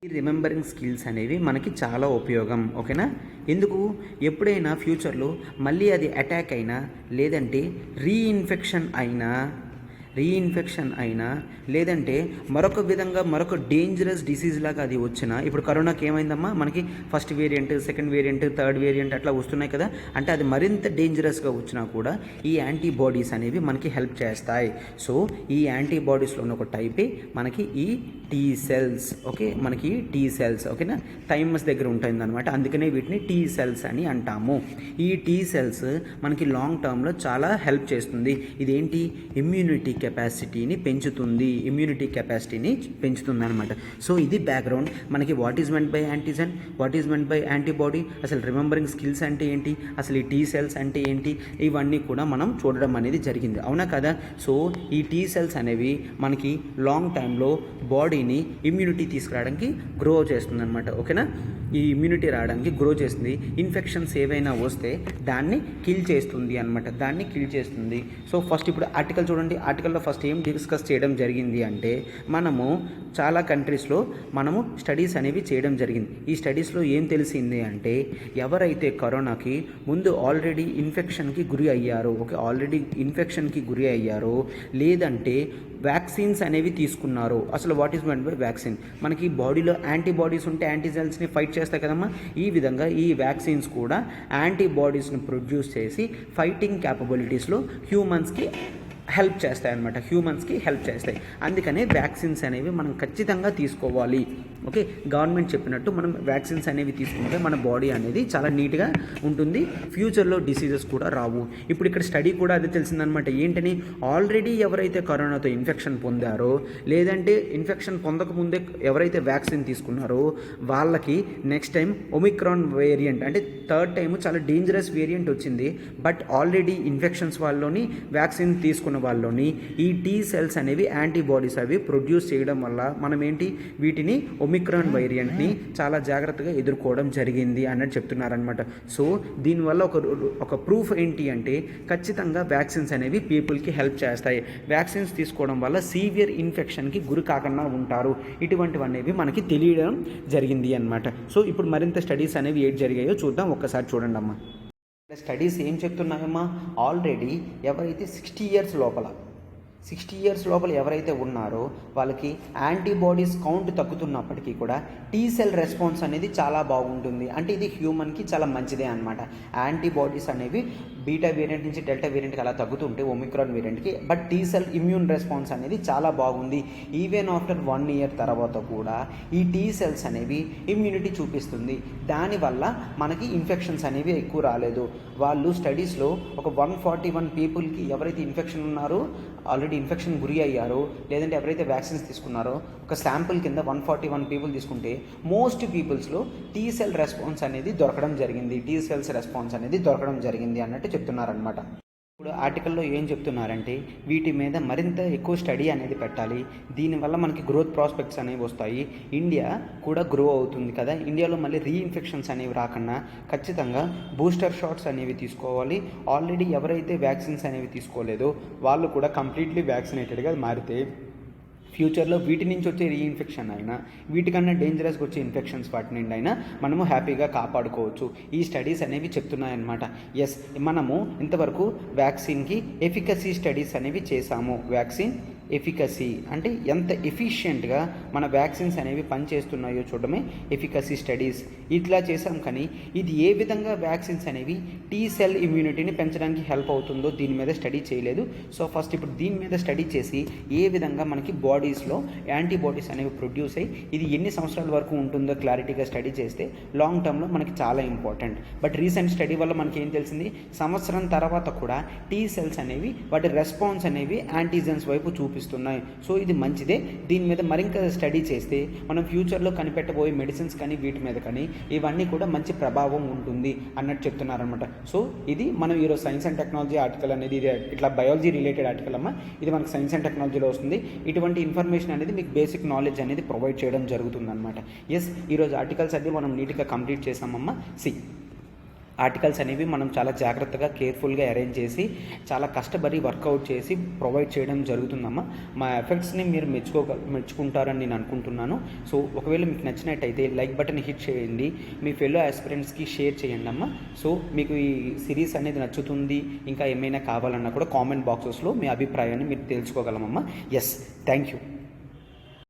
ఈ రిమెంబరింగ్ స్కిల్స్ అనేవి మనకి చాలా ఉపయోగం. ఓకేనా, ఎందుకు? ఎప్పుడైనా ఫ్యూచర్లో మళ్ళీ అది అటాక్ అయినా, లేదంటే రీఇన్ఫెక్షన్ అయినా, లేదంటే మరొక విధంగా మరొక డేంజరస్ డిసీజ్ లాగా అది వచ్చినా, ఇప్పుడు కరోనాకి ఏమైందమ్మా, మనకి first variant, second variant, third variant అట్లా వస్తున్నాయి కదా. అంటే అది మరింత డేంజరస్గా వచ్చినా కూడా ఈ యాంటీబాడీస్ అనేవి మనకి హెల్ప్ చేస్తాయి. సో ఈ యాంటీబాడీస్లోని ఒక టైపే మనకి ఈ టీ సెల్స్. ఓకే, మనకి టీ సెల్స్ ఓకేనా, థైమస్ దగ్గర ఉంటుంది అనమాట. అందుకనే వీటిని టీ సెల్స్ అని అంటాము. ఈ టీ సెల్స్ మనకి లాంగ్ టర్మ్లో చాలా హెల్ప్ చేస్తుంది. ఇదేంటి? ఇమ్యూనిటీ కెపాసిటీని పెంచుతుంది అనమాట. సో ఇది బ్యాక్గ్రౌండ్. మనకి what is meant by antigen, what is meant by antibody, అసలు రిమెంబరింగ్ స్కిల్స్ అంటే ఏంటి, అసలు ఈ టీ సెల్స్ అంటే ఏంటి, ఇవన్నీ కూడా మనం చూడడం అనేది జరిగింది. అవునా కదా? సో ఈ టీ సెల్స్ అనేవి మనకి లాంగ్ టైంలో బాడీని ఇమ్యూనిటీ తీసుకురావడానికి గ్రో చేస్తుంది అనమాట. ఓకేనా, ఈ ఇమ్యూనిటీ రావడానికి గ్రో చేస్తుంది. ఇన్ఫెక్షన్స్ ఏవైనా వస్తే దాన్ని కిల్ చేస్తుంది అనమాట, సో ఫస్ట్ ఇప్పుడు ఆర్టికల్ చూడండి. ఆర్టికల్లో ఫస్ట్ ఏం డిస్కస్ చేయడం జరిగింది అంటే, మనము చాలా కంట్రీస్లో మనము స్టడీస్ అనేవి చేయడం జరిగింది. ఈ స్టడీస్లో ఏం తెలిసింది అంటే, ఎవరైతే కరోనాకి ముందు ఆల్రెడీ ఇన్ఫెక్షన్కి గురి అయ్యారో, లేదంటే వ్యాక్సిన్స్ అనేవి తీసుకున్నారు. అసలు what is meant by vaccine? మనకి బాడీలో యాంటీబాడీస్ ఉంటే యాంటీజెన్స్ని ఫైట్ చేస్తాయి కదమ్మా. ఈ విధంగా ఈ వ్యాక్సిన్స్ కూడా యాంటీబాడీస్ని ప్రొడ్యూస్ చేసి ఫైటింగ్ క్యాపబిలిటీస్లో హ్యూమన్స్కి హెల్ప్ చేస్తాయి. అందుకనే వ్యాక్సిన్స్ అనేవి మనం ఖచ్చితంగా తీసుకోవాలి. ఓకే, గవర్నమెంట్ చెప్పినట్టు మనం వ్యాక్సిన్స్ అనేవి తీసుకుంటే మన బాడీ అనేది చాలా నీట్గా ఉంటుంది, ఫ్యూచర్లో డిసీజెస్ కూడా రావు. ఇప్పుడు ఇక్కడ స్టడీ కూడా అది తెలిసిందనమాట. ఏంటని? ఆల్రెడీ ఎవరైతే కరోనాతో ఇన్ఫెక్షన్ పొందారో, లేదంటే ఇన్ఫెక్షన్ పొందకముందే ఎవరైతే వ్యాక్సిన్ తీసుకున్నారో, వాళ్ళకి నెక్స్ట్ టైం ఒమిక్రాన్ వేరియంట్ అంటే థర్డ్ టైం చాలా డేంజరస్ వేరియంట్ వచ్చింది. బట్ ఆల్రెడీ ఇన్ఫెక్షన్స్ వాళ్ళలోని వ్యాక్సిన్ తీసుకున్న వాళ్ళలోని ఈ టీ సెల్స్ అనేవి యాంటీబాడీస్ అవి ప్రొడ్యూస్ చేయడం వల్ల మనం వీటిని ఒమిక్రాన్ వేరియంట్ని చాలా జాగ్రత్తగా ఎదుర్కోవడం జరిగింది అన్నట్టు చెప్తున్నారనమాట. సో దీనివల్ల ఒక ప్రూఫ్ ఏంటి అంటే, ఖచ్చితంగా వ్యాక్సిన్స్ అనేవి పీపుల్కి హెల్ప్ చేస్తాయి. వ్యాక్సిన్స్ తీసుకోవడం వల్ల సీవియర్ ఇన్ఫెక్షన్కి గురి కాకుండా ఉంటారు. ఇటువంటివన్నీ మనకి తెలియడం జరిగింది అనమాట. సో ఇప్పుడు మరింత స్టడీస్ అనేవి ఏం జరిగాయో చూద్దాం, ఒక్కసారి చూడండి అమ్మా. స్టడీస్ ఏం చెప్తున్నాయమ్మా? ఆల్రెడీ ఎవరైతే 60 ఇయర్స్ లోపల ఎవరైతే ఉన్నారో వాళ్ళకి యాంటీబాడీస్ కౌంట్ తగ్గుతున్నప్పటికీ కూడా టీ సెల్ రెస్పాన్స్ అనేది చాలా బాగుంటుంది. అంటే ఇది హ్యూమన్కి చాలా మంచిదే అనమాట. యాంటీబాడీస్ అనేవి బీటా వేరియంట్ నుంచి డెల్టా వేరియంట్కి అలా తగ్గుతుంటే ఒమిక్రాన్ వేరియంట్కి, but T cell immune response అనేది చాలా బాగుంది. ఈవెన్ ఆఫ్టర్ 1 year తర్వాత కూడా ఈ టీ సెల్స్ అనేవి ఇమ్యూనిటీ చూపిస్తుంది. దానివల్ల మనకి ఇన్ఫెక్షన్స్ అనేవి ఎక్కువ రాలేదు. వాళ్ళు స్టడీస్లో ఒక 141 పీపుల్కి ఎవరైతే ఇన్ఫెక్షన్ ఉన్నారో, ఆల్రెడీ ఇన్ఫెక్షన్ గురి అయ్యారో, లేదంటే ఎవరైతే వ్యాక్సిన్స్ తీసుకున్నారో, ఒక శాంపుల్ కింద 141 పీపుల్ తీసుకుంటే మోస్ట్ పీపుల్స్లో టీ సెల్ రెస్పాన్స్ అనేది దొరకడం జరిగింది అన్నట్టు చెప్తున్నారనమాట. ఇప్పుడు ఆర్టికల్లో ఏం చెప్తున్నారంటే వీటి మీద మరింత ఎక్కువ స్టడీ అనేది పెట్టాలి, దీనివల్ల మనకి గ్రోత్ ప్రాస్పెక్ట్స్ అనేవి వస్తాయి, ఇండియా కూడా గ్రో అవుతుంది కదా, ఇండియాలో మళ్ళీ రీఇన్ఫెక్షన్స్ అనేవి రాకుండా ఖచ్చితంగా బూస్టర్ షాట్స్ అనేవి తీసుకోవాలి. ఆల్రెడీ ఎవరైతే వ్యాక్సిన్స్ అనేవి తీసుకోలేదో వాళ్ళు కూడా కంప్లీట్లీ వ్యాక్సినేటెడ్గా మారితే ఫ్యూచర్లో వీటి నుంచి వచ్చే రీఇన్ఫెక్షన్ అయినా వీటికన్నా డేంజరస్గా వచ్చే ఇన్ఫెక్షన్స్ వాటి నుండి అయినా మనము హ్యాపీగా కాపాడుకోవచ్చు. ఈ స్టడీస్ అనేవి చెప్తున్నాయన్నమాట. ఎస్, మనము ఇంతవరకు వ్యాక్సిన్కి ఎఫికసీ స్టడీస్ అనేవి చేశాము. వ్యాక్సిన్ ఎఫికసీ అంటే ఎంత ఎఫిషియెంట్గా మన వ్యాక్సిన్స్ అనేవి పనిచేస్తున్నాయో చూడడమే ఎఫికసీ స్టడీస్. ఇట్లా చేసాం, కానీ ఇది ఏ విధంగా వ్యాక్సిన్స్ అనేవి టీ సెల్ ఇమ్యూనిటీని పెంచడానికి హెల్ప్ అవుతుందో దీని మీద స్టడీ చేయలేదు. సో ఫస్ట్ ఇప్పుడు దీని మీద స్టడీ చేసి ఏ విధంగా మనకి బాడీస్లో యాంటీబాడీస్ అనేవి ప్రొడ్యూస్ అయ్యి ఇది ఎన్ని సంవత్సరాల వరకు ఉంటుందో క్లారిటీగా స్టడీ చేస్తే లాంగ్ టర్మ్లో మనకి చాలా ఇంపార్టెంట్. బట్ రీసెంట్ స్టడీ వల్ల మనకి ఏం తెలిసింది, సంవత్సరం తర్వాత కూడా టీ సెల్స్ అనేవి వాటి రెస్పాన్స్ అనేవి యాంటీజెన్స్ వైపు చూపిస్తున్నాయి. సో ఇది మంచిదే. దీని మీద మరింత స్టడీ చేస్తే మనం ఫ్యూచర్లో కనిపెట్టబోయే మెడిసిన్స్ కానీ వీటి మీద కానీ ఇవన్నీ కూడా మంచి ప్రభావం ఉంటుంది అన్నట్టు చెప్తున్నారనమాట. సో ఇది మనం ఈరోజు సైన్స్ అండ్ టెక్నాలజీ ఆర్టికల్ అనేది ఇది ఇట్లా బయాలజీ రిలేటెడ్ ఆర్టికల్ అమ్మ, ఇది మనకు సైన్స్ అండ్ టెక్నాలజీలో వస్తుంది. ఇటువంటి ఇన్ఫర్మేషన్ అనేది మీకు బేసిక్ నాలెడ్జ్ అనేది ప్రొవైడ్ చేయడం జరుగుతుంది అనమాట. ఎస్, ఈరోజు ఆర్టికల్స్ అన్ని మనం నీట్గా కంప్లీట్ చేసామమ్మా. ఆర్టికల్స్ అనేవి మనం చాలా జాగ్రత్తగా కేర్ఫుల్గా అరేంజ్ చేసి చాలా కష్టపడి వర్కౌట్ చేసి ప్రొవైడ్ చేయడం జరుగుతుందమ్మా. మా ఎఫెక్ట్స్ని మీరు మెచ్చుకుంటారని నేను అనుకుంటున్నాను. సో ఒకవేళ మీకు నచ్చినట్టయితే లైక్ బటన్ హిట్ చేయండి, మీ ఫెలో ఆస్పిరెంట్స్కి షేర్ చేయండి అమ్మా. సో మీకు ఈ సిరీస్ అనేది నచ్చుతుంది, ఇంకా ఏమైనా కావాలన్నా కూడా కామెంట్ బాక్సెస్లో మీ అభిప్రాయాన్ని మీరు తెలుసుకోగలమమ్మా. Yes, thank you.